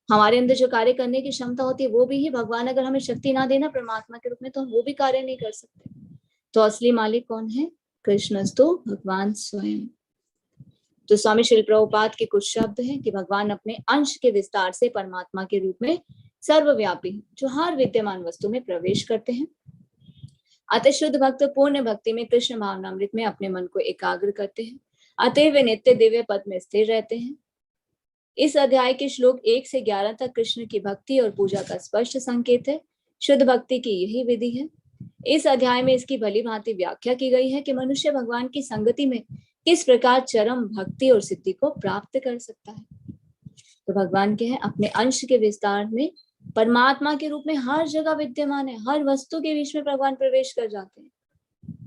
हमारे अंदर जो कार्य करने की क्षमता होती है वो भी ही भगवान अगर हमें शक्ति ना देना परमात्मा के रूप में, तो हम वो भी कार्य नहीं कर सकते। तो असली मालिक कौन है? कृष्णस्तु भगवान स्वयं। तो स्वामी श्री प्रभुपाद के कुछ शब्द हैं कि भगवान अपने अंश के विस्तार से परमात्मा के रूप में सर्वव्यापी हैं, जो हर विद्यमान वस्तु में प्रवेश करते हैं। अतः शुद्ध भक्त पूर्ण भक्ति में कृष्ण भावनामृत में अपने मन को एकाग्र करते हैं, अतः वे नित्य दिव्य पद में स्थिर रहते हैं। इस अध्याय के श्लोक 1 से 11 तक कृष्ण की भक्ति और पूजा का स्पष्ट संकेत है। शुद्ध भक्ति की यही विधि है। इस अध्याय में इसकी भली भांति व्याख्या की गई है कि मनुष्य भगवान की संगति में किस प्रकार चरम भक्ति और सिद्धि को प्राप्त कर सकता है। तो भगवान के हैं अपने अंश के विस्तार में परमात्मा के रूप में हर जगह विद्यमान है, हर वस्तु के बीच में भगवान प्रवेश कर जाते हैं।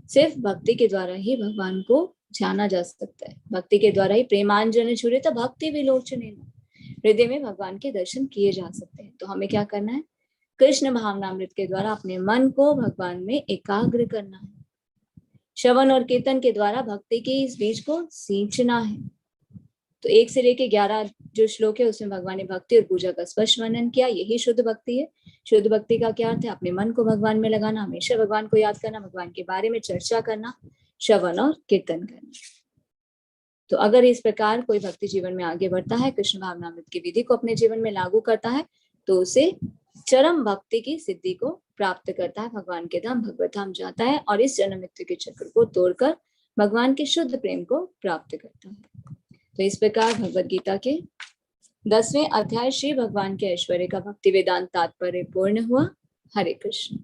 सिर्फ भक्ति के द्वारा ही भगवान को जाना जा सकता है। भक्ति के द्वारा ही प्रेमांजन छुरे तो भक्ति विलोचने हृदय में भगवान के दर्शन किए जा सकते हैं। तो हमें क्या करना है? कृष्ण भावनामृत के द्वारा अपने मन को भगवान में एकाग्र करना है। श्रवण और कीर्तन के द्वारा भक्ति के इस बीज को सींचना है। तो 1 से लेकर 11 जो श्लोक है उसमें भगवान ने भक्ति और पूजा का स्पष्ट वर्णन किया। यही शुद्ध भक्ति है। शुद्ध भक्ति का क्या अर्थ है? अपने मन को भगवान में लगाना, हमेशा भगवान को याद करना, भगवान के बारे में चर्चा करना, श्रवण और कीर्तन करना। तो अगर इस प्रकार कोई भक्ति जीवन में आगे बढ़ता है, कृष्ण भावनामृत की विधि को अपने जीवन में लागू करता है, तो उसे चरम भक्ति की सिद्धि को प्राप्त करता है, भगवान के धाम भगवत धाम जाता है और इस जन्म मृत्यु के चक्र को तोड़कर भगवान के शुद्ध प्रेम को प्राप्त करता है। तो इस प्रकार भगवद गीता के 10वें अध्याय श्री भगवान के ऐश्वर्य का भक्ति वेदांत तात्पर्य पूर्ण हुआ। हरे कृष्ण।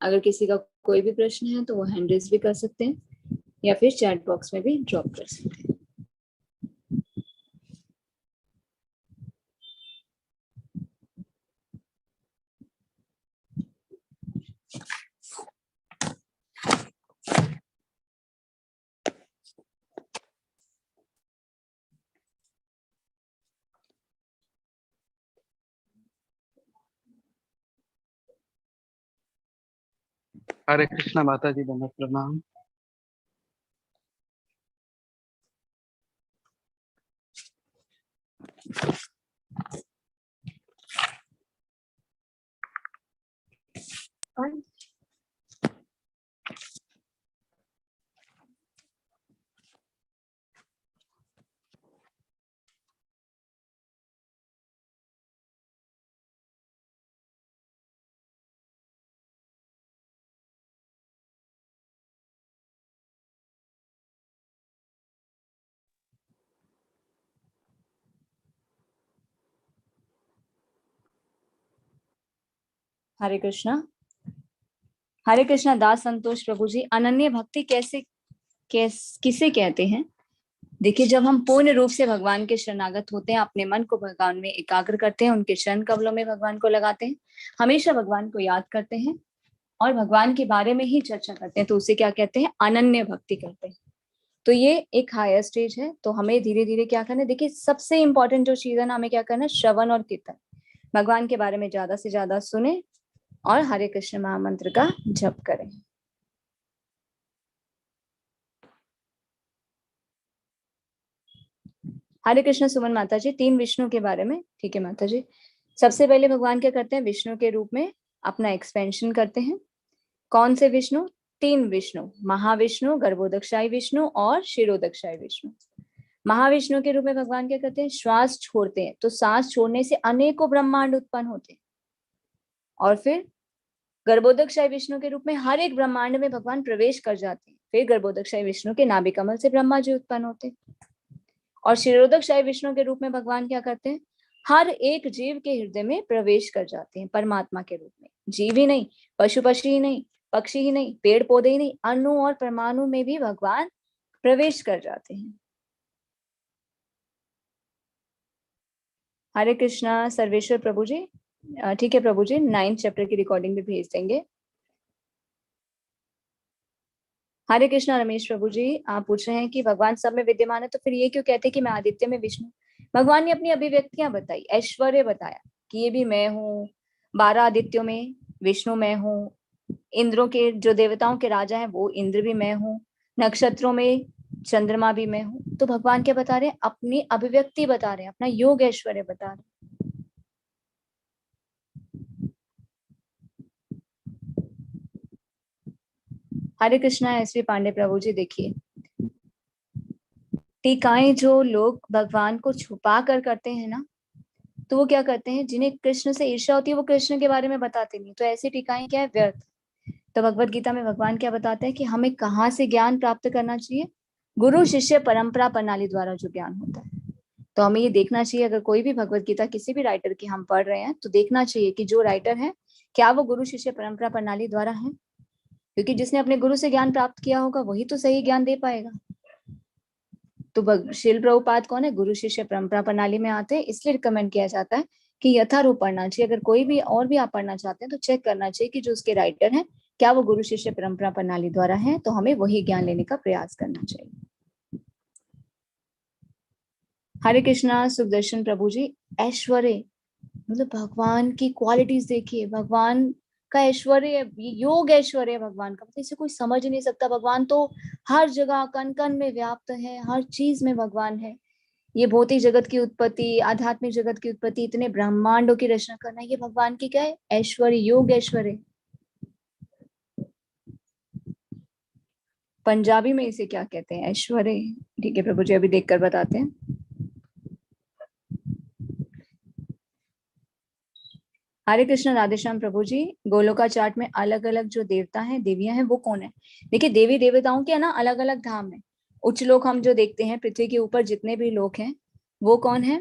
अगर किसी का कोई भी प्रश्न है तो वो हैंड रेज भी कर सकते हैं या फिर चैट बॉक्स में भी ड्रॉप कर सकते हैं। हरे कृष्णा माता जी, दंडवत प्रणाम। हरे कृष्णा। हरे कृष्णा दास संतोष प्रभु जी, अनन्य भक्ति किसे कहते हैं? देखिए, जब हम पूर्ण रूप से भगवान के शरणागत होते हैं, अपने मन को भगवान में एकाग्र करते हैं, उनके चरण कमलों में भगवान को लगाते हैं, हमेशा भगवान को याद करते हैं और भगवान के बारे में ही चर्चा करते हैं, तो उसे क्या कहते हैं? अनन्य भक्ति कहते हैं। तो ये एक हायर स्टेज है। तो हमें धीरे धीरे क्या करना है? देखिए, सबसे इंपॉर्टेंट जो चीज है ना, हमें क्या करना है? श्रवण और कीर्तन, भगवान के बारे में ज्यादा से ज्यादा सुने और हरे कृष्ण महामंत्र का जप करें। हरे कृष्ण सुमन माता जी, 3 विष्णु के बारे में। ठीक है माता जी। सबसे पहले भगवान क्या करते हैं? विष्णु के रूप में अपना एक्सपेंशन करते हैं। कौन से विष्णु? 3 विष्णु, महाविष्णु, गर्भोदकशाही विष्णु और शिरोदकशाही विष्णु। महाविष्णु के रूप में भगवान क्या करते हैं? श्वास छोड़ते हैं, तो सांस छोड़ने से अनेकों ब्रह्मांड उत्पन्न होते हैं। और फिर गर्भोदकशाही विष्णु के रूप में हर एक ब्रह्मांड में भगवान प्रवेश कर जाते हैं। फिर गर्भोदकशाही विष्णु के नाभि कमल से ब्रह्मा जी उत्पन्न होते हैं। और शिरोदकशाही विष्णु के रूप में भगवान क्या करते हैं? हर एक जीव के हृदय में प्रवेश कर जाते हैं परमात्मा के रूप में। जीव ही नहीं, पशु पक्षी ही नहीं, पक्षी ही नहीं, पेड़ पौधे ही नहीं, अणु और परमाणु में भी भगवान प्रवेश कर जाते हैं। हरे कृष्णा सर्वेश्वर प्रभु जी। ठीक है प्रभु जी, 9th चैप्टर की रिकॉर्डिंग भी भेज देंगे। हरे कृष्णा रमेश प्रभु जी, आप पूछ रहे हैं कि भगवान सब में विद्यमान है, तो फिर ये क्यों कहते हैं कि मैं आदित्य में विष्णु? भगवान ने अपनी अभिव्यक्तियां बताई, ऐश्वर्य बताया कि ये भी मैं हूँ, 12 आदित्यों में विष्णु मैं हूँ, इंद्रों के जो देवताओं के राजा हैं वो इंद्र भी मैं हूँ, नक्षत्रों में चंद्रमा भी मैं हूँ। तो भगवान क्या बता रहे हैं? अपनी अभिव्यक्ति बता रहे हैं, अपना योग ऐश्वर्य बता रहे हैं। हरे कृष्णा एसवी पांडे प्रभु जी, देखिए टीकाएं जो लोग भगवान को छुपा कर करते हैं ना, तो वो क्या करते हैं? जिन्हें कृष्ण से ईर्ष्या होती है वो कृष्ण के बारे में बताते नहीं, तो ऐसी टीकाएं क्या है? व्यर्थ। तो भगवत गीता में भगवान क्या बताते हैं कि हमें कहाँ से ज्ञान प्राप्त करना चाहिए? गुरु शिष्य परंपरा प्रणाली द्वारा जो ज्ञान होता है। तो हमें ये देखना चाहिए, अगर कोई भी भगवत गीता किसी भी राइटर की हम पढ़ रहे हैं, तो देखना चाहिए कि जो राइटर है क्या वो गुरु शिष्य परंपरा प्रणाली द्वारा है। क्योंकि जिसने अपने गुरु से ज्ञान प्राप्त किया होगा वही तो सही ज्ञान दे पाएगा। तो शील प्रभुपाद कौन है? गुरु शिष्य परंपरा प्रणाली में आते हैं, इसलिए रिकमेंड किया जाता है कि यथारूप पढ़ना चाहिए। अगर कोई भी और भी आप पढ़ना चाहते हैं तो चेक करना चाहिए कि जो उसके राइटर हैं क्या वो गुरु शिष्य परंपरा प्रणाली द्वारा है, तो हमें वही ज्ञान लेने का प्रयास करना चाहिए। हरे कृष्णा सुदर्शन प्रभु जी। ऐश्वर्य मतलब भगवान की क्वालिटीज देखिए, भगवान का ऐश्वर्य, योग ऐश्वर्य भगवान का, मतलब इसे कोई समझ नहीं सकता। भगवान तो हर जगह कण कण में व्याप्त है, हर चीज में भगवान है। ये भौतिक जगत की उत्पत्ति, आध्यात्मिक जगत की उत्पत्ति, इतने ब्रह्मांडों की रचना करना, ये भगवान की क्या है? ऐश्वर्य, योग ऐश्वर्य। पंजाबी में इसे क्या कहते हैं? ऐश्वर्य। ठीक है प्रभु जी, अभी देखकर बताते हैं। हरे कृष्ण राधे श्याम प्रभु जी। गोलोका चार्ट में अलग अलग जो देवता हैं, देवियां हैं, वो कौन है? देखिए देवी देवताओं के ना अलग अलग धाम है। उच्च लोक हम जो देखते हैं, पृथ्वी के ऊपर जितने भी लोक हैं वो कौन है?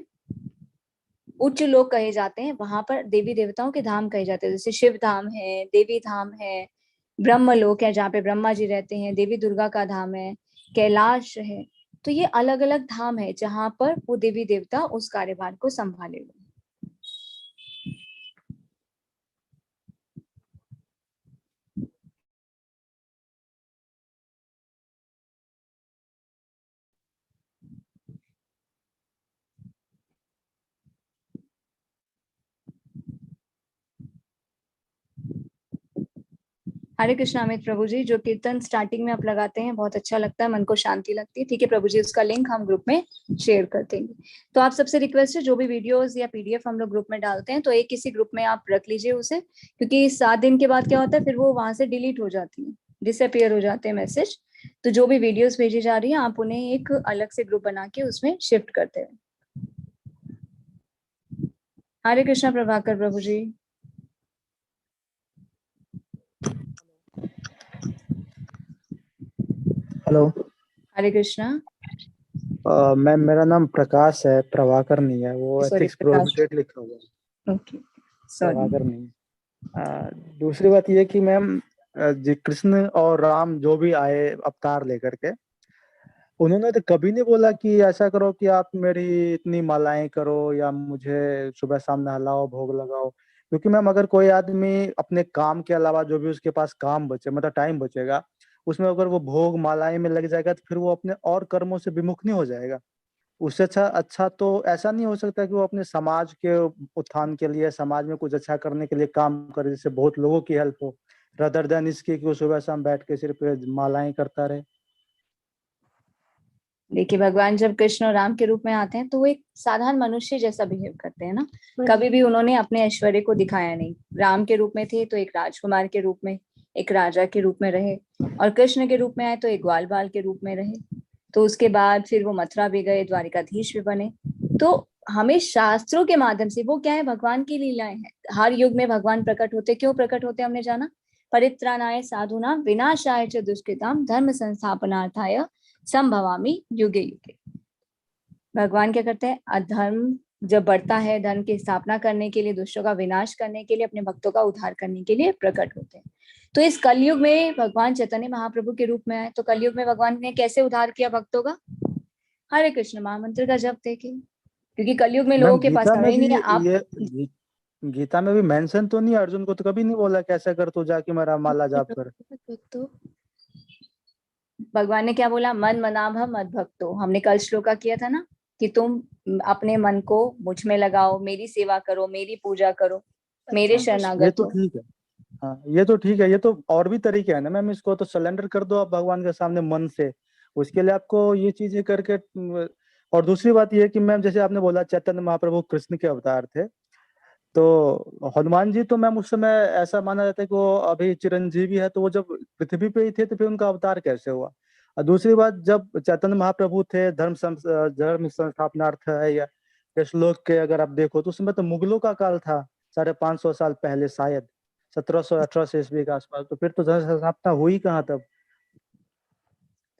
उच्च लोक कहे जाते हैं। वहां पर देवी देवताओं के धाम कहे जाते हैं, जैसे शिव धाम है, देवी धाम है, ब्रह्म लोक है जहाँ पे ब्रह्मा जी रहते हैं, देवी दुर्गा का धाम है, कैलाश है। तो ये अलग अलग धाम है जहाँ पर वो देवी देवता उस कार्यभार को संभाले हुए। हरे कृष्ण अमित प्रभु जी। जो कीर्तन स्टार्टिंग में आप लगाते हैं बहुत अच्छा लगता है, मन को शांति लगती है। ठीक है प्रभु जी, उसका लिंक हम ग्रुप में शेयर कर देंगे। तो आप सबसे रिक्वेस्ट है, जो भी वीडियोस या पीडीएफ हम लोग ग्रुप में डालते हैं तो एक किसी ग्रुप में आप रख लीजिए उसे, क्योंकि 7 दिन के बाद क्या होता है, फिर वो वहां से डिलीट हो जाती है, डिसअपियर हो जाते हैं मैसेज। तो जो भी वीडियोस भेजी जा रही है आप उन्हें एक अलग से ग्रुप बना के उसमें शिफ्ट करते हैं। हरे कृष्णा प्रभाकर प्रभु जी। हेलो हरे कृष्णा। मैम, मेरा नाम प्रकाश है, प्रभाकर नहीं है। वो सॉरी एथिक्स प्रकाश। प्रोहिबिटेड लिखा हुआ है, ओके प्रभाकर सॉरी। नहीं है। दूसरी बात ये कि मैम, जी कृष्ण और राम जो भी आए अवतार लेकर के, उन्होंने तो कभी नहीं बोला कि ऐसा करो कि आप मेरी इतनी मालाएं करो या मुझे सुबह शाम नहलाओ, भोग लगाओ। क्योंकि मैम अगर कोई आदमी अपने काम के अलावा जो भी उसके पास काम बचे, मतलब टाइम बचेगा, उसमें अगर वो भोग मालाएं में लग जाएगा तो फिर वो अपने और कर्मों से विमुख नहीं हो जाएगा। उससे अच्छा अच्छा तो ऐसा नहीं हो सकता कि वो अपने समाज के उत्थान के लिए, समाज में कुछ अच्छा करने के लिए काम करे, जिससे बहुत लोगों की हेल्प हो, रदर देन इसके कि वो सुबह शाम बैठ के सिर्फ मालाएं करता रहे। देखिए भगवान जब कृष्ण और राम के रूप में आते हैं तो वो एक साधारण मनुष्य जैसा बिहेव करते हैं ना। कभी भी उन्होंने अपने ऐश्वर्य को दिखाया नहीं। राम के रूप में थे तो एक राजकुमार के रूप में, एक राजा के रूप में रहे, और कृष्ण के रूप में आए तो एक ग्वाल बाल के रूप में रहे। तो उसके बाद फिर वो मथुरा भी गए, द्वारिकाधीश भी बने। तो हमें शास्त्रों के माध्यम से, वो क्या है, भगवान की लीलाएं हैं। हर युग में भगवान प्रकट होते, क्यों प्रकट होते हमने जाना। परित्राणाय साधूनां विनाशाय च दुष्कृतां धर्म संस्थापनार्थाय संभवामि युगे युगे। भगवान क्या करते हैं, अधर्म जब बढ़ता है, धर्म की स्थापना करने के लिए, दुष्टों का विनाश करने के लिए, अपने भक्तों का उद्धार करने के लिए प्रकट होते हैं। तो इस कलयुग में भगवान चैतन्य महाप्रभु के रूप में आए। तो कलयुग में भगवान ने कैसे उद्धार किया भक्तों का? हरे कृष्ण महामंत्र का जप देके, क्योंकि कलयुग में लोगों मैम के पास गीता में समय भी नहीं है। आप ये गीता में भी मेंशन तो नहीं है, अर्जुन को तो कभी नहीं बोला कैसा कर तू जाके मेरा माला जाप कर। तो भगवान ने क्या बोला, मन मनाभ मद भक्तो। हमने कल श्लोका किया था ना कि तुम अपने मन को मुझ में लगाओ, मेरी सेवा करो, मेरी पूजा करो, मेरे ये शरणागत तो हो। ठीक है। हाँ, ये तो ठीक है। ये तो और भी तरीके हैं ना मैम, इसको तो सरेंडर कर दो आप भगवान के सामने मन से। उसके लिए आपको ये चीजें करके और दूसरी बात ये है कि मैम, जैसे आपने बोला चैतन्य महाप्रभु कृष्ण के अवतार थे, तो हनुमान जी तो मैम उस समय ऐसा माना जाता है कि वो अभी चिरंजीवी है, तो वो जब पृथ्वी पे ही थे तो फिर उनका अवतार कैसे हुआ? और दूसरी बात, जब चैतन्य महाप्रभु थे, धर्म संस्थापनार्थ है या श्लोक के अगर आप देखो तो उसमें तो मुगलों का काल था, 550 साल पहले, शायद 1700-1800 ईस्वी के आसपास। तो फिर तो धर्म स्थापना हुई कहाँ तब?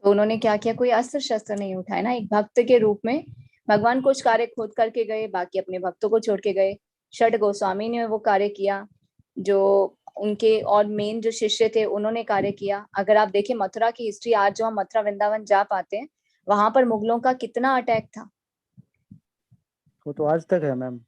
तो उन्होंने क्या किया, कोई अस्त्र शस्त्र नहीं उठाए ना। एक भक्त के रूप में भगवान कुछ कार्य खुद करके गए, बाकी अपने भक्तों को छोड़ के गए। षट गोस्वामी ने वो कार्य किया जो उनके और मेन जो शिष्य थे उन्होंने कार्य किया। अगर आप देखें मथुरा की हिस्ट्री, आज जो हम मथुरा वृंदावन जा पाते हैं, वहां पर मुगलों का कितना अटैक था। वो तो आज तक है मैम।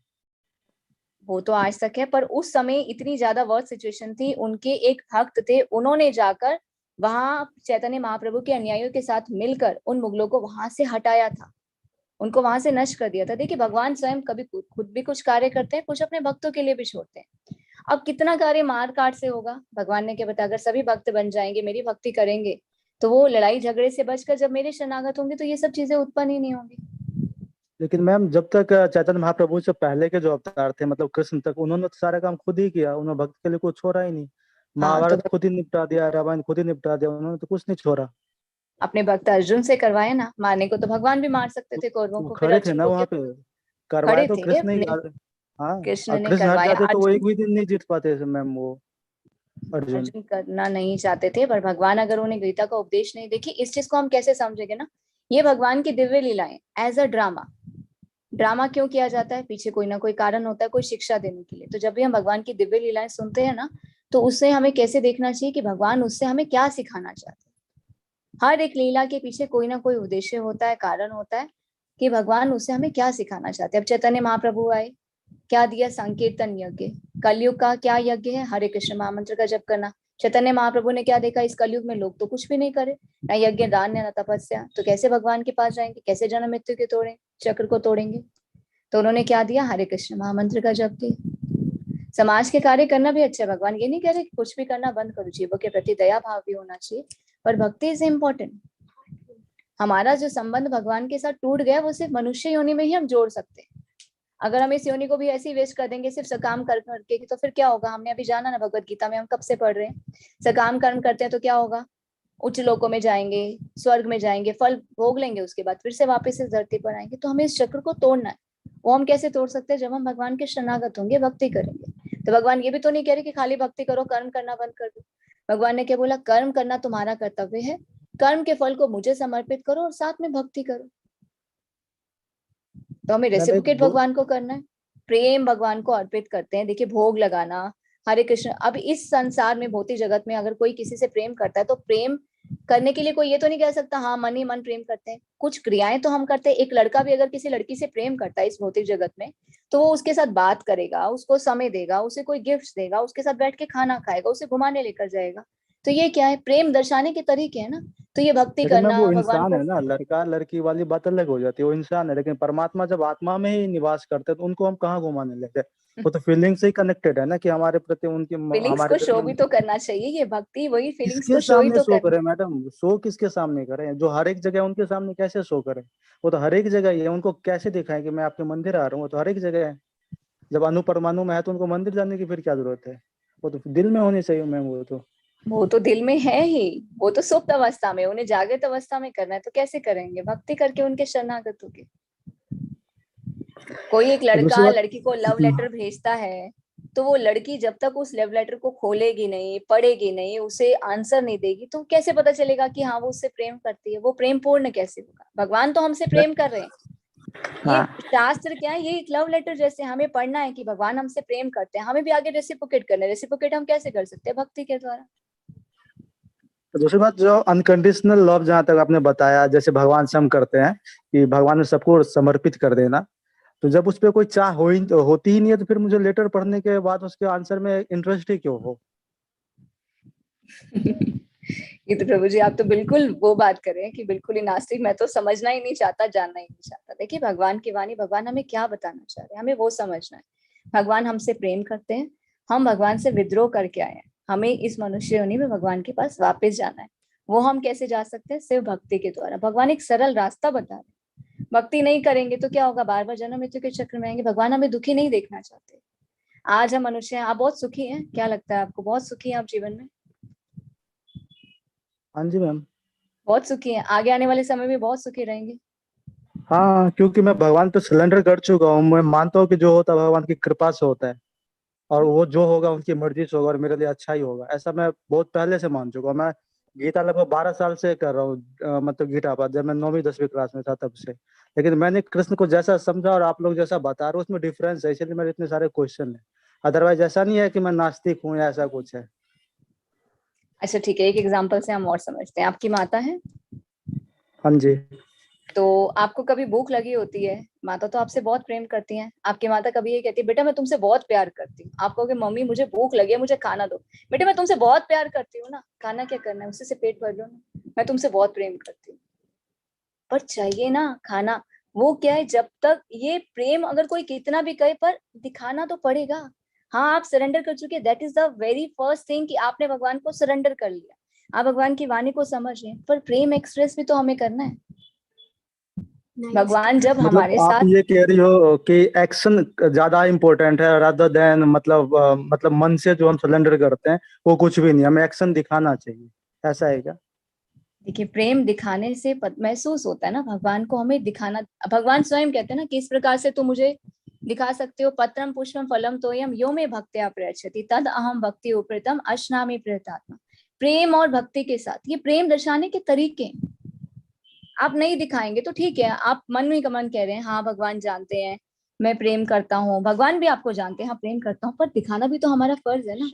वो तो आज तक है, पर उस समय इतनी ज्यादा वर्स्ट सिचुएशन थी। उनके एक भक्त थे, उन्होंने जाकर वहां चैतन्य महाप्रभु के अनुयायियों के साथ मिलकर उन मुगलों को वहां से हटाया था, उनको वहां से नष्ट कर दिया था। देखिए भगवान स्वयं कभी खुद भी कुछ कार्य करते हैं, कुछ अपने भक्तों के लिए भी छोड़ते हैं। अब कितना कार्य मार काट से होगा, भगवान ने क्या बताया, अगर सभी भक्त बन जाएंगे, मेरी भक्ति करेंगे, तो वो लड़ाई झगड़े से बचकर जब मेरे शरणागत होंगे तो ये सब चीजें उत्पन्न ही नहीं होंगी। लेकिन मैम जब तक चैतन्य महाप्रभु से पहले के जो अवतार थे, मतलब कृष्ण तक, उन्होंने तो सारा काम खुद ही किया, उन्होंने भक्त के लिए कुछ छोड़ा ही नहीं। हाँ, तो महाभारत खुद ही निपटा दिया, रामायण खुद ही निपटा दिया, उन्होंने तो कुछ नहीं छोड़ा। अपने भक्त अर्जुन से करवाए ना, मारने को तो भगवान भी मार सकते थे कौरवों वो को, फिर खड़े थे अर्जुन ना को वहां क्यों? पे, करवाए खड़े तो थे कृष्ण ही। अपने, हाँ, और कृष्ण ने कृष्ण हट करवाया। जाते तो वो अर्जुन एक भी दिन नहीं जीत पाते थे मैम, वो अर्जुन। अर्जुन करना नहीं चाहते थे, पर भगवान अगर उन्हें गीता का उपदेश नहीं, देखिए इस चीज को हम कैसे समझेंगे ना, ये भगवान की दिव्य लीलाएं एज अ ड्रामा। ड्रामा क्यों किया जाता है, पीछे कोई ना कोई कारण होता है, कोई शिक्षा देने के लिए। तो जब भी हम भगवान की दिव्य लीलाएं सुनते हैं ना, तो उससे हमें कैसे देखना चाहिए कि भगवान उससे हमें क्या सिखाना चाहते हैं। हर एक लीला के पीछे कोई ना कोई उद्देश्य होता है, कारण होता है कि भगवान उससे हमें क्या सिखाना चाहते हैं। अब चैतन्य महाप्रभु आए, क्या दिया, संकीर्तन यज्ञ। कलयुग का क्या यज्ञ है, हरे कृष्ण महामंत्र का जप करना। चैतन्य महाप्रभु ने क्या देखा, इस कलयुग में लोग तो कुछ भी नहीं करे, ना यज्ञ दान ना तपस्या, तो कैसे भगवान के पास जाएंगे, कैसे जन्म मृत्यु के तोड़े चक्र को तोड़ेंगे। तो उन्होंने क्या दिया, हरे कृष्ण महामंत्र का जप दिया। समाज के कार्य करना भी अच्छा है, भगवान ये नहीं कह रहे कि कुछ भी करना बंद करो, जीवों के प्रति दया भाव भी होना चाहिए, पर भक्ति इज इम्पोर्टेंट। हमारा जो संबंध भगवान के साथ टूट गया, वो सिर्फ मनुष्य योनि में ही हम जोड़ सकते हैं। अगर हम इस योनि को भी ऐसे ही वेस्ट कर देंगे सिर्फ सकाम कर्म करके, तो फिर क्या होगा, हमने अभी जाना ना भगवत गीता में, हम कब से पढ़ रहे हैं, सकाम कर्म करते हैं तो क्या होगा, उच्च लोकों में जाएंगे, स्वर्ग में जाएंगे, फल भोग लेंगे, उसके बाद फिर से वापस इस धरती पर आएंगे। तो हमें इस चक्र को तोड़ना है। वो हम कैसे तोड़ सकते हैं, जब हम भगवान के शरणागत होंगे, भक्ति करेंगे। तो भगवान ये भी तो नहीं कह रहे कि खाली भक्ति करो, कर्म करना बंद कर दो। भगवान ने क्या बोला, कर्म करना तुम्हारा कर्तव्य है, कर्म के फल को मुझे समर्पित करो और साथ में भक्ति करो। तो हमें मैम एक रेसिप्रोकेट दो भगवान को करना है, प्रेम भगवान को अर्पित करते हैं। देखिए भोग लगाना, हरे कृष्ण। अब इस संसार में, भौतिक जगत में, अगर कोई किसी से प्रेम करता है, तो प्रेम करने के लिए कोई ये तो नहीं कह सकता हाँ मन ही मन प्रेम करते हैं, कुछ क्रियाएं तो हम करते हैं। एक लड़का भी अगर किसी लड़की से प्रेम करता है इस भौतिक जगत में, तो वो उसके साथ बात करेगा, उसको समय देगा, उसे कोई गिफ्ट देगा, उसके साथ बैठ के खाना खाएगा, उसे घुमाने लेकर जाएगा। तो ये क्या है, प्रेम दर्शाने के तरीके है ना। तो ये भक्ति लेकिन मैम करना वो भगवान इंसान को, है ना, लड़का लड़की वाली बात अलग हो जाती है, वो इंसान है। लेकिन परमात्मा जब आत्मा में ही निवास करते हैं तो उनको हम कहाँ घुमाने लेते हैं। वो तो फीलिंग से ही कनेक्टेड है ना, कि हमारे प्रति उनकी, फीलिंग्स हमारे को प्रति शो भी तो करना चाहिए। ये भक्ति वही फीलिंग्स को किसके शो ही सामने तो शो करना। करें मैडम, शो किसके सामने करें, जो हर एक जगह है, उनके सामने कैसे शो करें। वो तो हर एक जगह ही है, उनको कैसे दिखाएं कि मैं आपके मंदिर आ रहा हूँ। वो तो हर एक जगह है। जब अणु परमाणु में है तो उनको मंदिर जाने की फिर क्या जरूरत है। वो तो दिल में होनी चाहिए मैम, वो तो। वो तो दिल में है ही, वो तो सुप्त अवस्था में, उन्हें जागृत अवस्था में करना है। तो कैसे करेंगे, भक्ति करके उनके शरणागत होके। कोई एक और दूसरी लड़का बात, लड़की को लव लेटर भेजता है, तो वो लड़की जब तक उस लव लेटर को खोलेगी नहीं, पढ़ेगी नहीं, उसे आंसर नहीं देगी, तो कैसे पता चलेगा कि हाँ वो उससे प्रेम करती है। वो प्रेम पूर्ण कैसे होगा, भगवान तो हमसे प्रेम कर रहे हैं। ये हाँ, शास्त्र क्या है, ये एक लव लेटर जैसे हमें पढ़ना है कि भगवान हमसे प्रेम करते हैं, हमें भी आगे रेसिप्रोकेट करना है। रेसिप्रोकेट हम कैसे कर सकते हैं, भक्ति के द्वारा। तो दूसरी बात, जो अनकंडीशनल लव जहाँ तक आपने बताया, जैसे भगवान से हम करते हैं कि भगवान ने सबको समर्पित कर देना, तो जब उस पर कोई चाह होती ही नहीं है, तो फिर मुझे लेटर पढ़ने के बाद उसके आंसर में इंटरेस्ट ही क्यों हो। ये तो प्रभु जी आप तो बिल्कुल वो बात कर रहे हैं कि बिल्कुल ही नास्तिक, मैं तो समझना ही नहीं चाहता, जानना ही नहीं चाहता। देखिए भगवान की वाणी, भगवान हमें क्या बताना चाह रहे हैं, हमें वो समझना है। भगवान हमसे प्रेम करते हैं, हम भगवान से विद्रोह करके आए हैं, हमें इस मनुष्य योनि में भगवान के पास वापस जाना है। वो हम कैसे जा सकते हैं, सिर्फ भक्ति के द्वारा। भगवान एक सरल रास्ता बता रहे हैं। भक्ति नहीं करेंगे तो क्या होगा, बार बार जन्म मृत्यु के चक्र में आएंगे। भगवान हमें दुखी नहीं देखना चाहते। आज हम मनुष्य हैं, आप बहुत सुखी हैं, क्या लगता है आपको, बहुत सुखी हैं आप जीवन में? हाँ जी मैम। बहुत सुखी हैं, आगे आने वाले समय में बहुत सुखी रहेंगे। हाँ, क्योंकि मैं भगवान पे सिलेंडर कर चुका हूँ। मैं मानता हूँ कि जो होता है भगवान की कृपा से होता है, और वो जो होगा उनकी मर्जी से होगा, और मेरे लिए अच्छा ही होगा, ऐसा मैं बहुत पहले से मान चुका हूँ। मैं गीता लगभग 12 साल से कर रहा हूँ, मतलब गीता पाठ जब मैं 9वीं 10वीं क्लास में था तब से। लेकिन मैंने कृष्ण को जैसा समझा और आप लोग जैसा बता रहे हो, उसमें डिफरेंस है, इसलिए मेरे इतने सारे क्वेश्चन है। अदरवाइज ऐसा नहीं है कि मैं नास्तिक हूँ या ऐसा कुछ है। अच्छा ठीक है, एक एग्जाम्पल से हम और समझते हैं। आपकी माता है, हाँ जी। तो आपको कभी भूख लगी होती है, माता तो आपसे बहुत प्रेम करती हैं, आपकी माता कभी ये कहती है बेटा मैं तुमसे बहुत प्यार करती हूँ, आप कहोगे मम्मी मुझे भूख लगी है मुझे खाना दो, बेटा मैं तुमसे बहुत प्यार करती हूँ ना, खाना क्या करना है, उसी से पेट भर लो ना, मैं तुमसे बहुत प्रेम करती हूँ। पर चाहिए ना खाना, वो क्या है, जब तक ये प्रेम अगर कोई कितना भी कहे पर दिखाना तो पड़ेगा। हाँ आप सरेंडर कर चुके, that is the very first thing कि आपने भगवान को सरेंडर कर लिया, आप भगवान की वाणी को समझ रहे हैं, पर प्रेम एक्सप्रेस भी तो हमें करना है। भगवान जब मतलब हमारे आप साथ, ये कह रही हो कि एक्शन ज्यादा इम्पोर्टेंट है रादर देन मतलब मन से जो हम सरेंडर करते हैं वो कुछ भी नहीं, हमें एक्शन दिखाना चाहिए, ऐसा है क्या? देखिए प्रेम दिखाने से महसूस होता है ना, भगवान को हमें दिखाना, भगवान स्वयं कहते हैं ना किस प्रकार से तुम मुझे दिखा सकते हो, पत्रम पुष्पम फलम तोयम यो मे भक्त्या प्रयच्छति तद अहम भक्ति उपृतम अश्नामि प्रयतात्मा। प्रेम और भक्ति के साथ ये प्रेम दर्शाने के तरीके हैं। आप नहीं दिखाएंगे तो ठीक है, आप मन ही का मन कह रहे हैं हाँ भगवान जानते हैं मैं प्रेम करता हूँ, भगवान भी आपको जानते हैं हाँ प्रेम करता हूँ, पर दिखाना भी तो हमारा फर्ज है ना।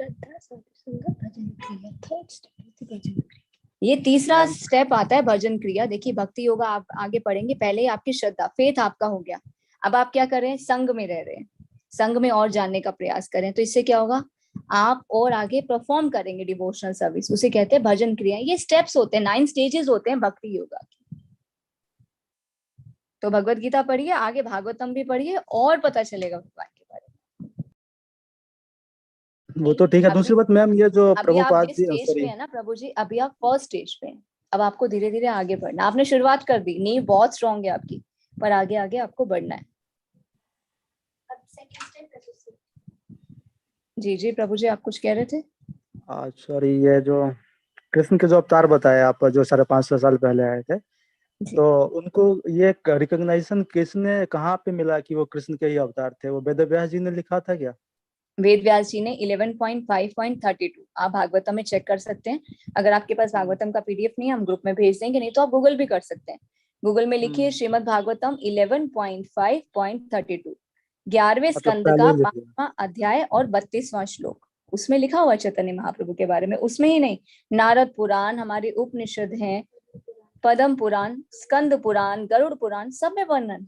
ये तीसरा मैम स्टेप आता है भजन क्रिया। देखिए भक्ति योगा आप आगे पढ़ेंगे, पहले ही आपकी श्रद्धा फेथ आपका हो गया, अब आप क्या कर रहे हैं, संघ में रह रहे हैं, संघ में और जानने का प्रयास करें, तो इससे क्या होगा, आप और आगे परफॉर्म करेंगे डिवोशनल सर्विस, उसे कहते हैं भजन क्रिया। ये स्टेप्स होते हैं, 9 स्टेजेस होते हैं भक्ति योगा के। तो भगवत गीता पढ़िए, आगे भागवतम भी पढ़िए और पता चलेगा भगवान के बारे वो तो ठीक है। में। दूसरी बात मैम, ये जो अभी आप प्रभुपाद जिस जी, स्टेज पे सॉरी, है ना प्रभु जी, अभी आप फर्स्ट स्टेज पे हैं, अब आपको धीरे धीरे आगे बढ़ना, आपने शुरुआत कर दी, नींव बहुत स्ट्रांग है आपकी, पर आगे आगे आपको बढ़ना है। जी जी प्रभु जी, आप कुछ कह रहे थे। सॉरी, ये जो कृष्ण के जो अवतार बताए आप, जो 550 साल पहले आए थे, जी, तो उनको ये रिकॉग्निशन किसने कहाँ पे मिला कि वो कृष्ण के ही अवतार थे? वो वेद व्यास जी ने लिखा था क्या? वेद व्यास जी ने 11.5.32 आप भागवतम में चेक कर सकते हैं। अगर आपके पास भागवतम का पीडीएफ नहीं है हम ग्रुप में भेज देंगे, नहीं तो आप गूगल भी कर सकते हैं। गूगल में लिखिए श्रीमद् भागवतम 11.5.32, 11वें मतलब स्कंद पहले का ही लिख लिया। 5वां अध्याय और 32वां श्लोक, उसमें लिखा हुआ चैतन्य महाप्रभु के बारे में। उसमें ही नहीं, नारद पुराण, हमारे उपनिषद हैं, पद्म पुराण, स्कंद पुराण, गरुड़ पुराण, सब में वर्णन है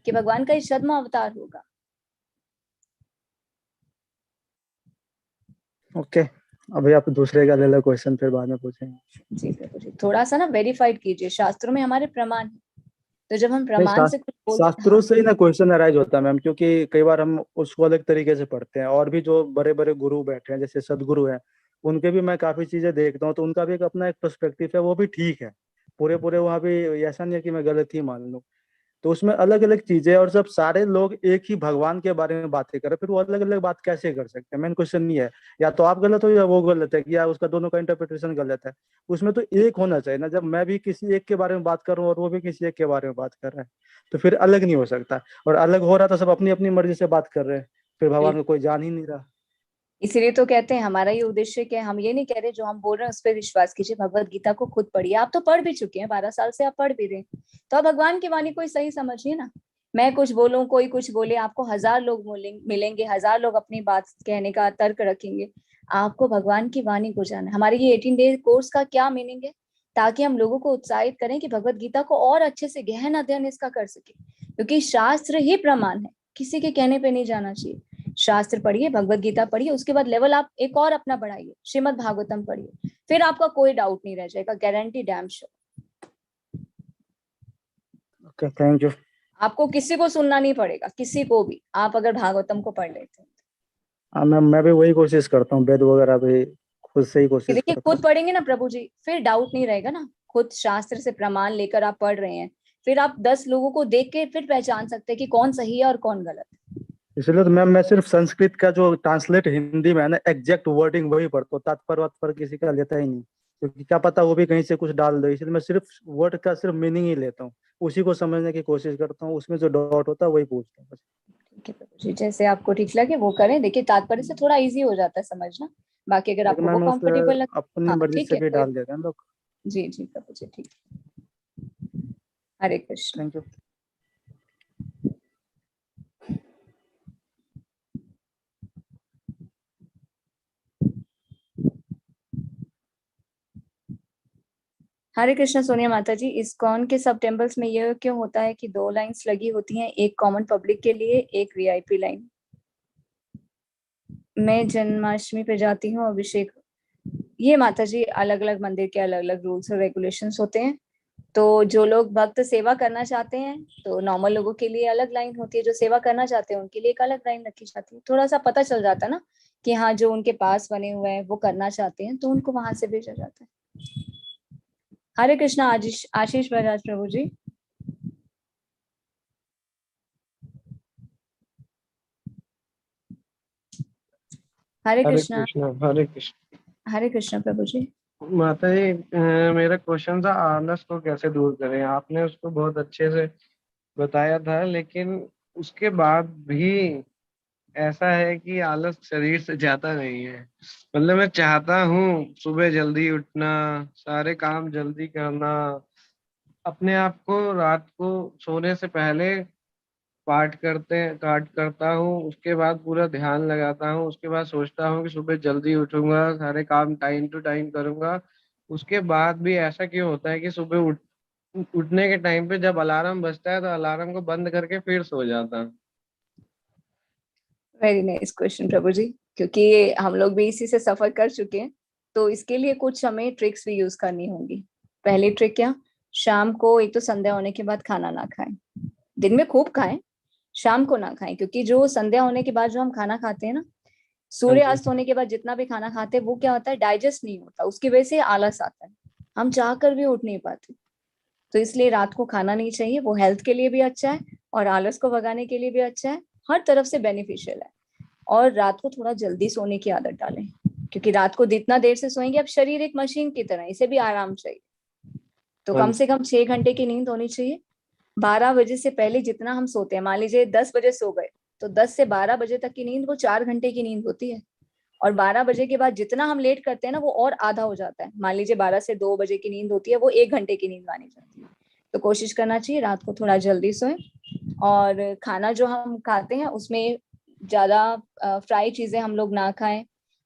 कि भगवान का ये छद्म अवतार होगा। ओके, अभी आप दूसरे का ले लो क्वेश्चन, फिर बाद में पूछेंगे। जी प्रभु जी, थोड़ा सा ना वेरीफाइड कीजिए, शास्त्रों में हमारे प्रमाण है, तो जब हम नहीं, प्रमाण से कुछ बोलते हैं, शास्त्रों हाँ से ही ना क्वेश्चन अराइज होता है मैम, क्योंकि कई बार हम उसको अलग तरीके से पढ़ते हैं, और भी जो बड़े बड़े गुरु बैठे हैं जैसे सदगुरु हैं, उनके भी मैं काफी चीजें देखता हूँ, तो उनका भी एक अपना एक पर्सपेक्टिव है, वो भी ठीक है। पूरे पूरे वहाँ भी ऐसा नहीं है कि मैं गलत ही मान लूँ। तो उसमें अलग अलग चीजें, और जब सारे लोग एक ही भगवान के बारे में बातें करें, फिर वो अलग अलग बात कैसे कर सकते हैं? मेन क्वेश्चन नहीं है, या तो आप गलत हो या वो गलत है, या उसका दोनों का इंटरप्रिटेशन गलत है। उसमें तो एक होना चाहिए ना, जब मैं भी किसी एक के बारे में बात कर रहा हूँ और वो भी किसी एक के बारे में बात कर रहा है, तो फिर अलग नहीं हो सकता। और अलग हो रहा तो सब अपनी अपनी मर्जी से बात कर रहे हैं, फिर भगवान को बिल्कुल। कोई जान ही नहीं रहा। इसीलिए तो कहते हैं हमारा ये उद्देश्य क्या है, हम ये नहीं कह रहे जो हम बोल रहे हैं उस पर विश्वास कीजिए, भगवत गीता को खुद पढ़िए, आप तो पढ़ भी चुके हैं, 12 साल से आप पढ़ भी रहे हैं, तो आप भगवान की वाणी को सही समझिए ना। मैं कुछ बोलूं कोई कुछ बोले, आपको 1000 लोग मिलेंगे, 1000 लोग अपनी बात कहने का तर्क रखेंगे, आपको भगवान की वाणी को जाना। हमारे ये 18 डे कोर्स का क्या मीनिंग है, ताकि हम लोगों को उत्साहित करें कि भगवत गीता को और अच्छे से गहन अध्ययन इसका कर सके, क्योंकि शास्त्र ही प्रमाण है, किसी के कहने पे नहीं जाना चाहिए। शास्त्र पढ़िए, भगवत गीता पढ़िए, उसके बाद लेवल आप एक और अपना बढ़ाइए, श्रीमद् भागवतम पढ़िए, फिर आपका कोई डाउट नहीं रह जाएगा, guarantee damn sure. Okay, thank you. आपको किसी को सुनना नहीं पड़ेगा, किसी को भी, आप अगर भागवतम को पढ़ लेते हैं। हाँ मैम, मैं भी वही कोशिश करता हूँ, वेद वगैरह भी खुद से ही कि कोशिश देखिए करता खुद हूँ। पढ़ेंगे ना प्रभु जी, फिर डाउट नहीं रहेगा ना, खुद शास्त्र से प्रमाण लेकर आप पढ़ रहे हैं, फिर आप 10 लोगों को देख के फिर पहचान सकते हैं कि कौन सही है और कौन गलत है। इसलिए तो मैम मैं सिर्फ संस्कृत का जो ट्रांसलेट हिंदी में है ना, एग्जैक्ट वर्डिंग वही पढ़ता हूँ, तात्पर्य वात्पर्य किसी का लेता ही नहीं, क्योंकि क्या पता वो भी कहीं से कुछ डाल दो, इसलिए मैं सिर्फ वर्ड का सिर्फ मीनिंग ही लेता हूँ, उसी को समझने की कोशिश करता हूँ, उसमें जो डॉट होता है वही पूछता हूँ बस। ठीक है प्रभु जी, जैसे आपको ठीक लगे वो करें, देखिए तात्पर्य से थोड़ा इजी हो जाता है समझना, बाकी अगर लेकिन आपको वो मैम उस कंफर्टेबल लगे। अपनी हाँ मर्जी ठीक से है, भी कोई, डाल देते हैं लोग। जी जी प्रभु जी ठीक है। हरे कृष्ण। Thank you. हरे कृष्णा सोनिया माता जी, इस्कॉन के सब टेम्पल्स में यह क्यों होता है कि 2 लाइंस लगी होती हैं, एक कॉमन पब्लिक के लिए, एक वीआईपी लाइन? मैं जन्माष्टमी पे जाती हूँ अभिषेक। ये माता जी अलग अलग मंदिर के अलग अलग रूल्स और रेगुलेशंस होते हैं। तो जो लोग भक्त सेवा करना चाहते हैं तो नॉर्मल लोगों के लिए अलग लाइन होती है, जो सेवा करना चाहते हैं उनके लिए एक अलग लाइन रखी जाती है। थोड़ा सा पता चल जाता है ना कि हाँ, जो उनके पास बने हुए हैं वो करना चाहते हैं तो उनको वहां से भेजा जाता है। हरे कृष्णा आशीष आशीष बजाज प्रभु जी। हरे हरे कृष्णा। कृष्णा। हरे कृष्ण। हरे कृष्णा प्रभु जी। माता जी, मेरा क्वेश्चन था आलस को कैसे दूर करें। आपने उसको बहुत अच्छे से बताया था, लेकिन उसके बाद भी ऐसा है कि आलस शरीर से जाता नहीं है। मतलब मैं चाहता हूँ सुबह जल्दी उठना, सारे काम जल्दी करना, अपने आप को रात को सोने से पहले पाठ करता हूँ, उसके बाद पूरा ध्यान लगाता हूँ, उसके बाद सोचता हूँ कि सुबह जल्दी उठूंगा, सारे काम टाइम टू टाइम करूंगा। उसके बाद भी ऐसा क्यों होता है कि सुबह उठने के टाइम पे जब अलार्म बजता है तो अलार्म को बंद करके फिर सो जाता हूँ। वेरी नाइस क्वेश्चन प्रभु जी, क्योंकि हम लोग भी इसी से सफर कर चुके हैं। तो इसके लिए कुछ हमें ट्रिक्स भी यूज करनी होंगी। पहली ट्रिक क्या? शाम को एक तो संध्या होने के बाद खाना ना खाएं। दिन में खूब खाएं, शाम को ना खाएं, क्योंकि जो संध्या होने के बाद जो हम खाना खाते हैं ना, हाँ सूर्य जी। अस्त होने के बाद जितना भी खाना खाते हैं वो क्या होता है, डाइजेस्ट नहीं होता, उसकी वजह से आलस आता है, हम चाह कर भी उठ नहीं पाते। तो इसलिए रात को खाना नहीं चाहिए, वो हेल्थ के लिए भी अच्छा है और आलस को भगाने के लिए भी अच्छा है, हर तरफ से बेनिफिशियल है। और रात को थोड़ा जल्दी सोने की आदत डालें, क्योंकि रात को जितना देर से सोएंगे, अब शरीर एक मशीन की तरह, इसे भी आराम चाहिए। तो हाँ कम जी। से कम 6 घंटे की नींद होनी चाहिए। 12 बजे से पहले जितना हम सोते हैं, मान लीजिए 10 बजे सो गए, तो 10 से 12 बजे तक की नींद वो 4 घंटे की नींद होती है। और 12 बजे के बाद जितना हम लेट करते हैं ना, वो और आधा हो जाता है। मान लीजिए 12 से 2 बजे की नींद होती है, वो 1 घंटे की नींद मानी जाती है। तो कोशिश करना चाहिए रात को थोड़ा जल्दी सोएं। और खाना जो हम खाते हैं उसमें ज्यादा फ्राई चीजें हम लोग ना खाएं,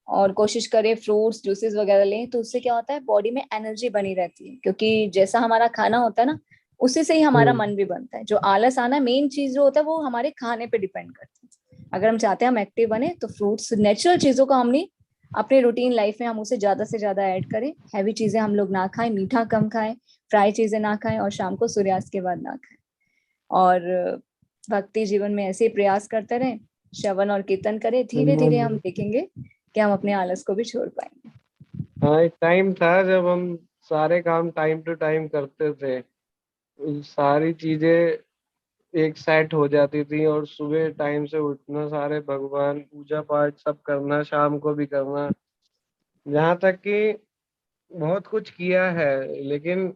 और कोशिश करें फ्रूट्स जूसेस वगैरह लें। तो उससे क्या होता है, बॉडी में एनर्जी बनी रहती है, क्योंकि जैसा हमारा खाना होता है ना, उसी से ही हमारा हम्म। मन भी बनता है। जो आलस आना मेन चीज जो होता है वो हमारे खाने पे डिपेंड करता है। अगर हम चाहते हैं हम एक्टिव बने, तो फ्रूट्स नेचुरल चीजों का हमने अपने रूटीन लाइफ में हम उसे ज्यादा से ज्यादा ऐड करें। हैवी चीजें हम लोग ना खाएं, मीठा कम खाएं, फ्राई चीजें ना खाएं, और शाम को सूर्यास्त के बाद ना खाएं। और भक्ति जीवन में ऐसे ही प्रयास करते रहें, श्रवण और कीर्तन करें, धीरे धीरे हम देखेंगे कि हम अपने आलस को भी छोड़ पाएंगे। हाँ, एक टाइम था जब हम सारे काम टाइम टू टाइम करते थे, सारी चीजें एक सेट हो जाती थी, और सुबह टाइम से उठना, सारे भगवान पूजा पाठ सब करना, शाम को भी करना। जहाँ तक कि बहुत कुछ किया है, लेकिन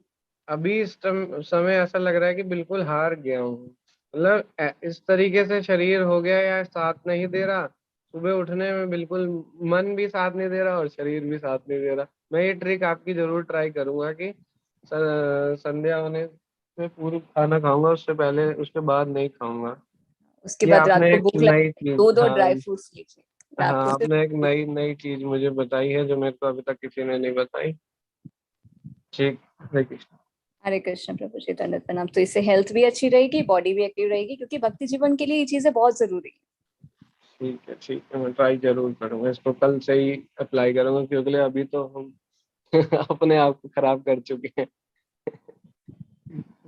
अभी इस समय ऐसा लग रहा है कि बिल्कुल हार गया हूँ। मतलब इस तरीके से शरीर हो गया या साथ नहीं दे रहा, सुबह उठने में बिल्कुल मन भी साथ नहीं दे रहा और शरीर भी साथ नहीं दे रहा। मैं ये ट्रिक आपकी जरूर ट्राई करूंगा कि संध्या होने से पूर्व खाना खाऊंगा, उससे पहले उसके बाद नहीं खाऊंगा। उसके ये बाद रात आपने को एक भूख नई लगे, चीज, दूध और हाँ ड्राई फ्रूट्स लीजिए रात हाँ, को आपने एक सिर्फ। नई नई चीज मुझे बताई है जो मेरे को अभी तक किसी ने नहीं बताई। ठीक। हरे कृष्ण। हरे कृष्ण प्रभु जी, दंडवत प्रणाम। तो इससे हेल्थ भी अच्छी रहेगी, बॉडी भी एक्टिव रहेगी, क्योंकि भक्ति जीवन के लिए ये चीजें बहुत जरूरी है। ठीक है, मैं ट्राई जरूर करूंगा, इसको कल से ही अप्लाई करूंगा, क्योंकि अभी तो हम अपने आप को खराब कर चुके हैं,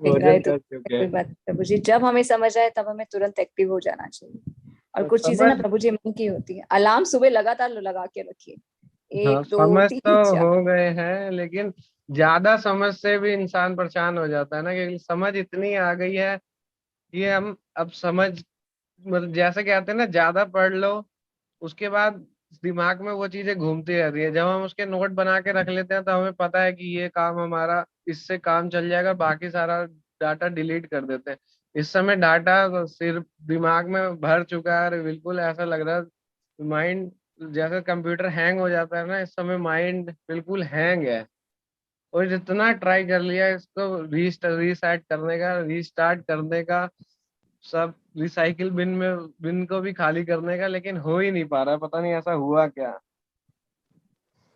देखा है भोजन तो कर चुके कोई हैं। बात नहीं प्रभु जी, जब हमें समझ आए तब हमें तुरंत एक्टिव हो जाना चाहिए। और और कुछ चीजें समझ, ना प्रभु जी मन की होती है। अलार्म सुबह लगातार लगा के रखिए, हाँ 1 2 समझ तो 3 4। हो गए हैं, लेकिन ज्यादा समझ से भी इंसान परेशान हो जाता है ना, क्योंकि समझ इतनी आ गई है कि हम अब समझ, मतलब जैसे कहते हैं ना, ज्यादा पढ़ लो उसके बाद दिमाग में वो चीजें घूमती रहती है। जब हम उसके नोट बना के रख लेते हैं तो हमें पता है कि ये काम हमारा इससे काम चल जाएगा, बाकी सारा डाटा डिलीट कर देते हैं। इस समय डाटा सिर्फ दिमाग में भर चुका है, और बिल्कुल ऐसा लग रहा है माइंड, जैसे कंप्यूटर हैंग हो जाता है ना, इस समय माइंड बिल्कुल हैंग है। और जितना ट्राई कर लिया इसको रीसेट करने का, रीस्टार्ट करने का, सब रिसाइकिल बिन को भी खाली करने का, लेकिन हो ही नहीं पा रहा। पता नहीं ऐसा हुआ क्या।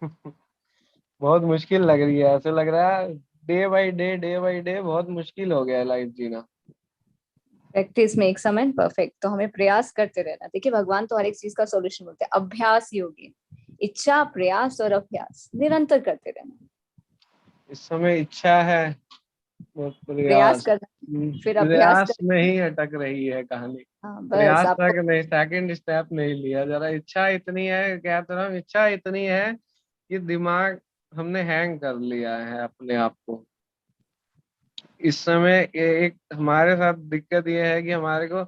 बहुत मुश्किल लग रही है, ऐसे लग रहा है डे बाई डे बहुत मुश्किल हो गया है लाइफ जीना। प्रैक्टिस मेक्स समन परफेक्ट। तो हमें प्रयास करते रहना। देखिए भगवान तो हर एक चीज का सॉल्यूशन बोलते हैं। अभ्यास योगी, इच्छा, प्रयास और अभ्यास निरंतर करते रहना। इस समय इच्छा है, वो प्रयास प्रयास, करना, फिर अभ्यास प्रयास में करना। ही अटक रही है कहानी। हाँ बस प्रयास आपको। तक नहीं, सेकंड स्टेप नहीं लिया। जरा इच्छा इतनी है, क्या तरह इच्छा इतनी है कि दिमाग हमने हैंग कर लिया है अपने आप को। इस समय एक हमारे साथ दिक्कत ये है कि हमारे को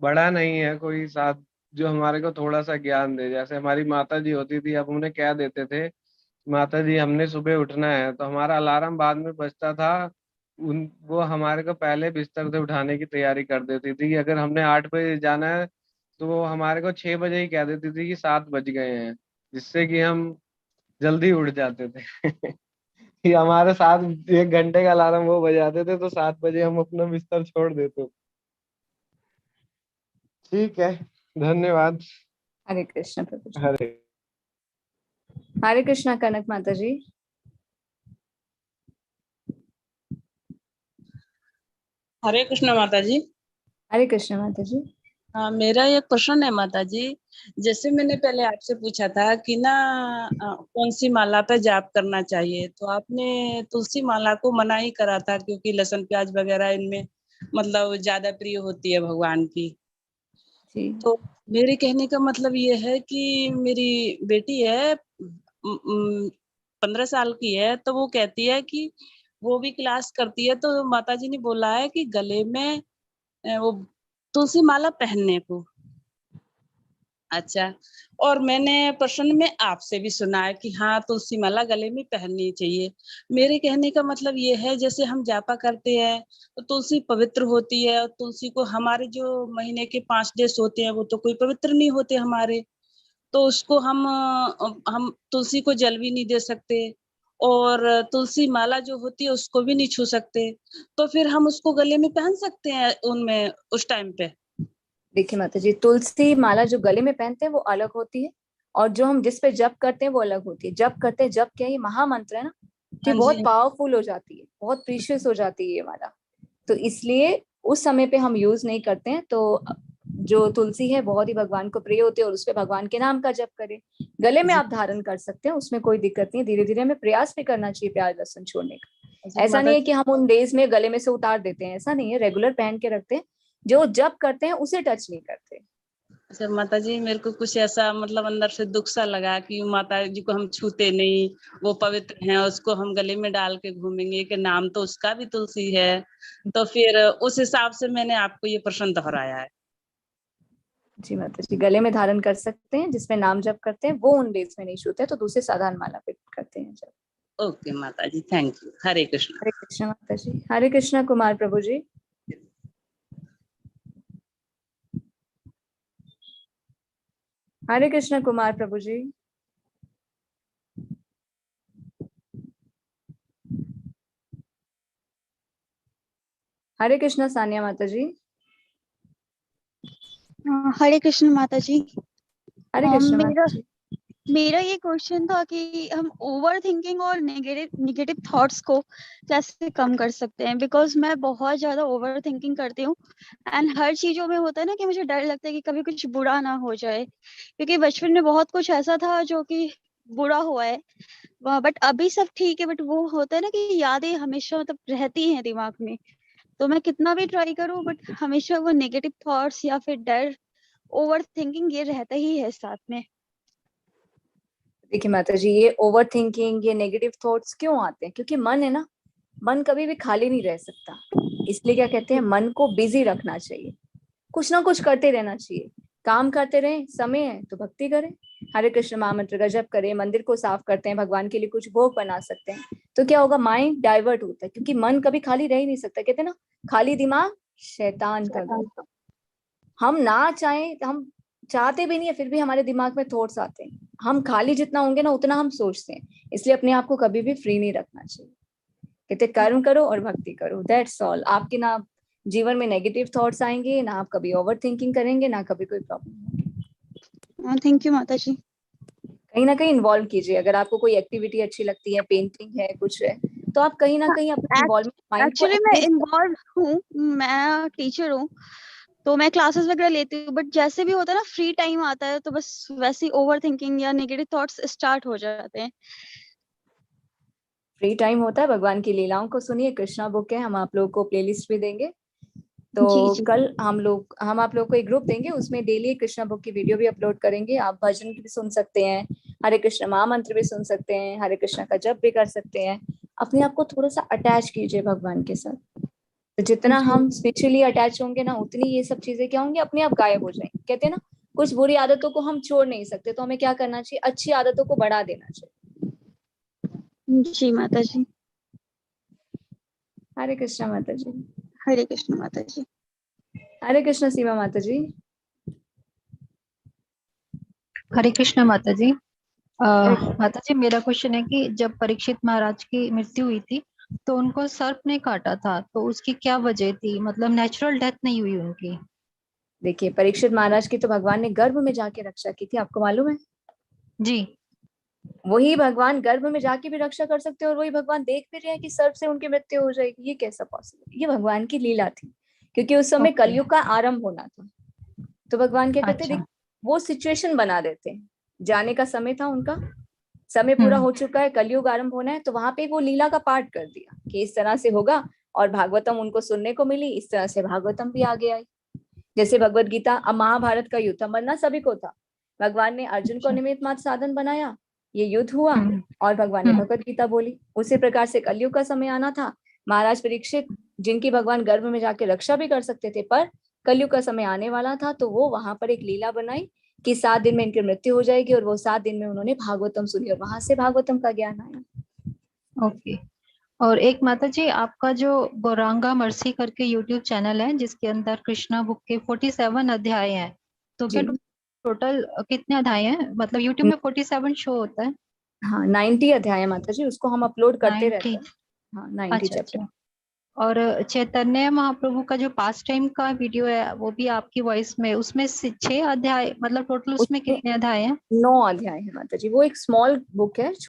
बड़ा नहीं है कोई साथ जो हमारे को थोड़ा सा ज्ञान दे। जैसे हमारी माता जी होती थी, अब उन्हें क्या देते थे, माता जी हमने सुबह उठना है तो हमारा अलार्म बाद में बजता था, उन वो हमारे को पहले बिस्तर से उठाने की तैयारी कर देती थी कि अगर हमने 8 बजे जाना है तो वो हमारे को 6 बजे ही कह देती थी कि 7 बज गए हैं, जिससे कि हम जल्दी उठ जाते थे। कि हमारे साथ 1 घंटे का अलार्म वो बजाते थे तो 7 बजे हम अपना बिस्तर छोड़ देते। ठीक है, धन्यवाद। हरे कृष्ण प्रभु जी। हरे हरे कृष्णा कनक माता जी। हरे कृष्ण माता जी। हरे कृष्ण माता जी। हाँ, मेरा एक प्रश्न है माता जी। जैसे मैंने पहले आपसे पूछा था कि ना कौन सी माला पे जाप करना चाहिए, तो आपने तुलसी माला को मना ही करा था क्योंकि लहसुन प्याज वगैरह इनमें मतलब ज्यादा प्रिय होती है भगवान की। जी तो मेरे कहने का मतलब ये है कि मेरी बेटी है 15 साल की है, तो वो कहती है कि वो भी क्लास करती है, तो माता जी ने बोला है कि गले में वो तुलसी माला पहनने को। अच्छा, और मैंने प्रश्न में आपसे भी सुना है कि हाँ तुलसी माला गले में पहननी चाहिए। मेरे कहने का मतलब ये है जैसे हम जापा करते हैं तो तुलसी पवित्र होती है, और तुलसी को हमारे जो महीने के 5 डेज होते हैं वो तो कोई पवित्र नहीं होते हमारे, तो उसको हम तुलसी को जल भी नहीं दे सकते, और तुलसी माला जो होती है उसको भी नहीं छू सकते, तो फिर हम उसको गले में पहन सकते हैं उनमें उस टाइम पे? देखिए माता जी, तुलसी माला जो गले में पहनते हैं वो अलग होती है, और जो हम जिस पे जप करते हैं वो अलग होती है। जप करते हैं, जप क्या, ये महामंत्र है ना, तो ये हाँ बहुत जी। पावरफुल हो जाती है, बहुत प्रीशियस हो जाती है ये माला। तो इसलिए उस समय पे हम यूज नहीं करते हैं। तो जो तुलसी है बहुत ही भगवान को प्रिय होती है, और उसपे भगवान के नाम का जप करें। गले में जी, आप धारण कर सकते हैं, उसमें कोई दिक्कत नहीं है। धीरे धीरे हमें प्रयास भी करना चाहिए प्याज लहसुन छोड़ने का। अच्छा ऐसा माता नहीं है जी। कि हम उन डेज में गले में से उतार देते हैं, ऐसा नहीं है, रेगुलर पहन के रखते हैं। जो जप करते हैं उसे टच नहीं करते। अच्छा माता जी, मेरे को कुछ ऐसा मतलब अंदर से दुख सा लगा कि माता जी को हम छूते नहीं, वो पवित्र हैं, उसको हम गले में डाल के घूमेंगे कि नाम तो उसका भी तुलसी है, तो फिर उस हिसाब से मैंने आपको ये प्रश्न दोहराया है। जी माता जी, गले में धारण कर सकते हैं, जिसमें नाम जप करते हैं वो उन डेज में नहीं छूते, तो दूसरे साधारण माला पे करते हैं जब। ओके माता जी, थैंक यू। हरे कृष्ण। हरे कृष्ण माता जी। हरे कृष्ण कुमार प्रभु जी। हरे कृष्ण कुमार प्रभु जी। हरे कृष्ण सानिया माता जी। हरे कृष्ण माता जी। हरे कृष्ण मेरा माता जी। मेरा ये क्वेश्चन था कि हम ओवर थिंकिंग और नेगेटिव थॉट्स को कैसे कम कर सकते हैं, बिकॉज मैं बहुत ज्यादा ओवर थिंकिंग करती हूँ। एंड हर चीजों में होता है ना कि मुझे डर लगता है कि कभी कुछ बुरा ना हो जाए, क्योंकि बचपन में बहुत कुछ ऐसा था जो कि बुरा हुआ है। बट अभी सब ठीक है, बट वो होता है ना कि यादें हमेशा मतलब रहती हैं दिमाग में। तो मैं कितना भी ट्राई करूँ बट हमेशा वो नेगेटिव थॉट्स या फिर डर, ओवर थिंकिंग ये रहता ही है साथ में। देखिए माता जी, ये ओवर थिंकिंग, ये नेगेटिव थॉट्स क्यों आते हैं? क्योंकि मन है ना, मन कभी भी खाली नहीं रह सकता। इसलिए क्या कहते हैं, मन को बिजी रखना चाहिए, कुछ ना कुछ करते रहना चाहिए। काम करते रहें, समय है तो भक्ति करें, हरे कृष्ण महामंत्र का जप करें, मंदिर को साफ करते हैं, भगवान के लिए कुछ भोग बना सकते हैं। तो क्या होगा, माइंड डाइवर्ट होता है, क्योंकि मन कभी खाली रह ही नहीं सकता। कहते हैं ना, खाली दिमाग शैतान का घर। हम ना चाहें, हम चाहते भी नहीं है, फिर भी हमारे दिमाग में थॉट्स आते हैं। हम खाली जितना होंगे ना उतना हम सोचते हैं। इसलिए अपने आप को कभी भी फ्री नहीं रखना चाहिए। कहते कर्म करो और भक्ति करो, दैट्स ऑल। आपके ना जीवन में नेगेटिव थॉट्स आएंगे, ना आप कभी ओवर थिंकिंग करेंगे, ना कभी कोई प्रॉब्लम होगी। थैंक यू माता जी। कहीं ना कहीं इन्वॉल्व कीजिए। अगर आपको कोई एक्टिविटी अच्छी लगती है, पेंटिंग है, कुछ है, तो तो आप कहीं ना कहीं अपने इन्वॉल्वमेंट माइंड को एक्चुअली मैं engage इन्वॉल्व हूँ, मैं टीचर हूँ, तो मैं क्लासेस वगैरह लेती हूँ, बट जैसे भी होता है ना फ्री टाइम आता है तो बस वैसे ही ओवर थिंकिंग या नेगेटिव थॉट्स स्टार्ट हो जाते हैं। फ्री टाइम होता है, भगवान की लीलाओं को सुनिए। कृष्णा बुक है, हम आप लोगों को प्लेलिस्ट भी देंगे। जी तो जी कल हम आप लोग को एक ग्रुप देंगे, उसमें डेली कृष्णा बुक की वीडियो भी अपलोड करेंगे। आप भजन भी सुन सकते हैं, हरे कृष्ण महामंत्र भी सुन सकते हैं, हरे कृष्णा का जप भी कर सकते हैं। अपने आप को थोड़ा सा अटैच कीजिए भगवान के साथ। तो जितना जी हम स्पिरिचुअली अटैच होंगे ना, उतनी ये सब चीजें क्या होंगी, अपने आप गायब हो जाएंगी। कहते हैं ना, कुछ बुरी आदतों को हम छोड़ नहीं सकते, तो हमें क्या करना चाहिए, अच्छी आदतों को बढ़ा देना चाहिए। जी माता जी। हरे कृष्णा माता जी। हरे कृष्ण माता जी। हरे कृष्णा सीमा माता जी। हरे कृष्णा माता जी। माता जी, मेरा क्वेश्चन है कि जब परीक्षित महाराज की मृत्यु हुई थी तो उनको सर्प ने काटा था, तो उसकी क्या वजह थी? मतलब नेचुरल डेथ नहीं हुई उनकी। देखिए, परीक्षित महाराज की तो भगवान ने गर्भ में जाके रक्षा की थी, आपको मालूम है? जी। वही भगवान गर्भ में जाके भी रक्षा कर सकते हैं, और वही भगवान देख भी रहे हैं कि सर्प से उनकी मृत्यु हो जाएगी। ये कैसा पॉसिबल? ये भगवान की लीला थी, क्योंकि उस समय ओके। कलयुग का आरंभ होना था। तो भगवान क्या कहते, अच्छा। देख, वो सिचुएशन बना देते हैं। जाने का समय था उनका, समय पूरा हो चुका है, कलयुग आरंभ होना है, तो वहां पे वो लीला का पाठ कर दिया कि इस तरह से होगा। और भागवतम उनको सुनने को मिली, इस तरह से भागवतम भी आगे आई। जैसे भगवत गीता, अब महाभारत का युद्ध मरना सभी को था, भगवान ने अर्जुन को अच्छा। निमित्त मात्र साधन बनाया, ये युद्ध हुआ, हम्म। और भगवान ने भगवत गीता बोली। उसी प्रकार से कलयुग का समय आना था। महाराज परीक्षित, जिनकी भगवान गर्भ में जाके रक्षा भी कर सकते थे, पर कलयुग का समय आने वाला था, तो वो वहां पर एक लीला बनाई कि 7 दिन में इनकी मृत्यु हो जाएगी, और वो 7 दिन में उन्होंने भागवतम सुनी, और वहां से भागवतम का ज्ञान आया। ओके। और एक माता जी, आपका जो गौरांगा मर्सी करके यूट्यूब चैनल है जिसके अंदर कृष्णा बुक के 47 अध्याय हैं, तो क्या जी टोटल कितने अध्याय हैं? मतलब यूट्यूब में 47 शो होता है। हाँ, 90 अध्याय है माता जी, उसको हम अपलोड करते रहते 90। हैं। हाँ, 90 अच्छा चैप्टर। अच्छा। और चैतन्य महाप्रभु का जो पास टाइम का वीडियो है वो भी आपकी वॉइस में, उसमें 6 अध्याय, मतलब टोटल उसमें उसमें कितने अध्याय हैं? 9 अध्याय है माता जी, वो एक स्मॉल बुक है,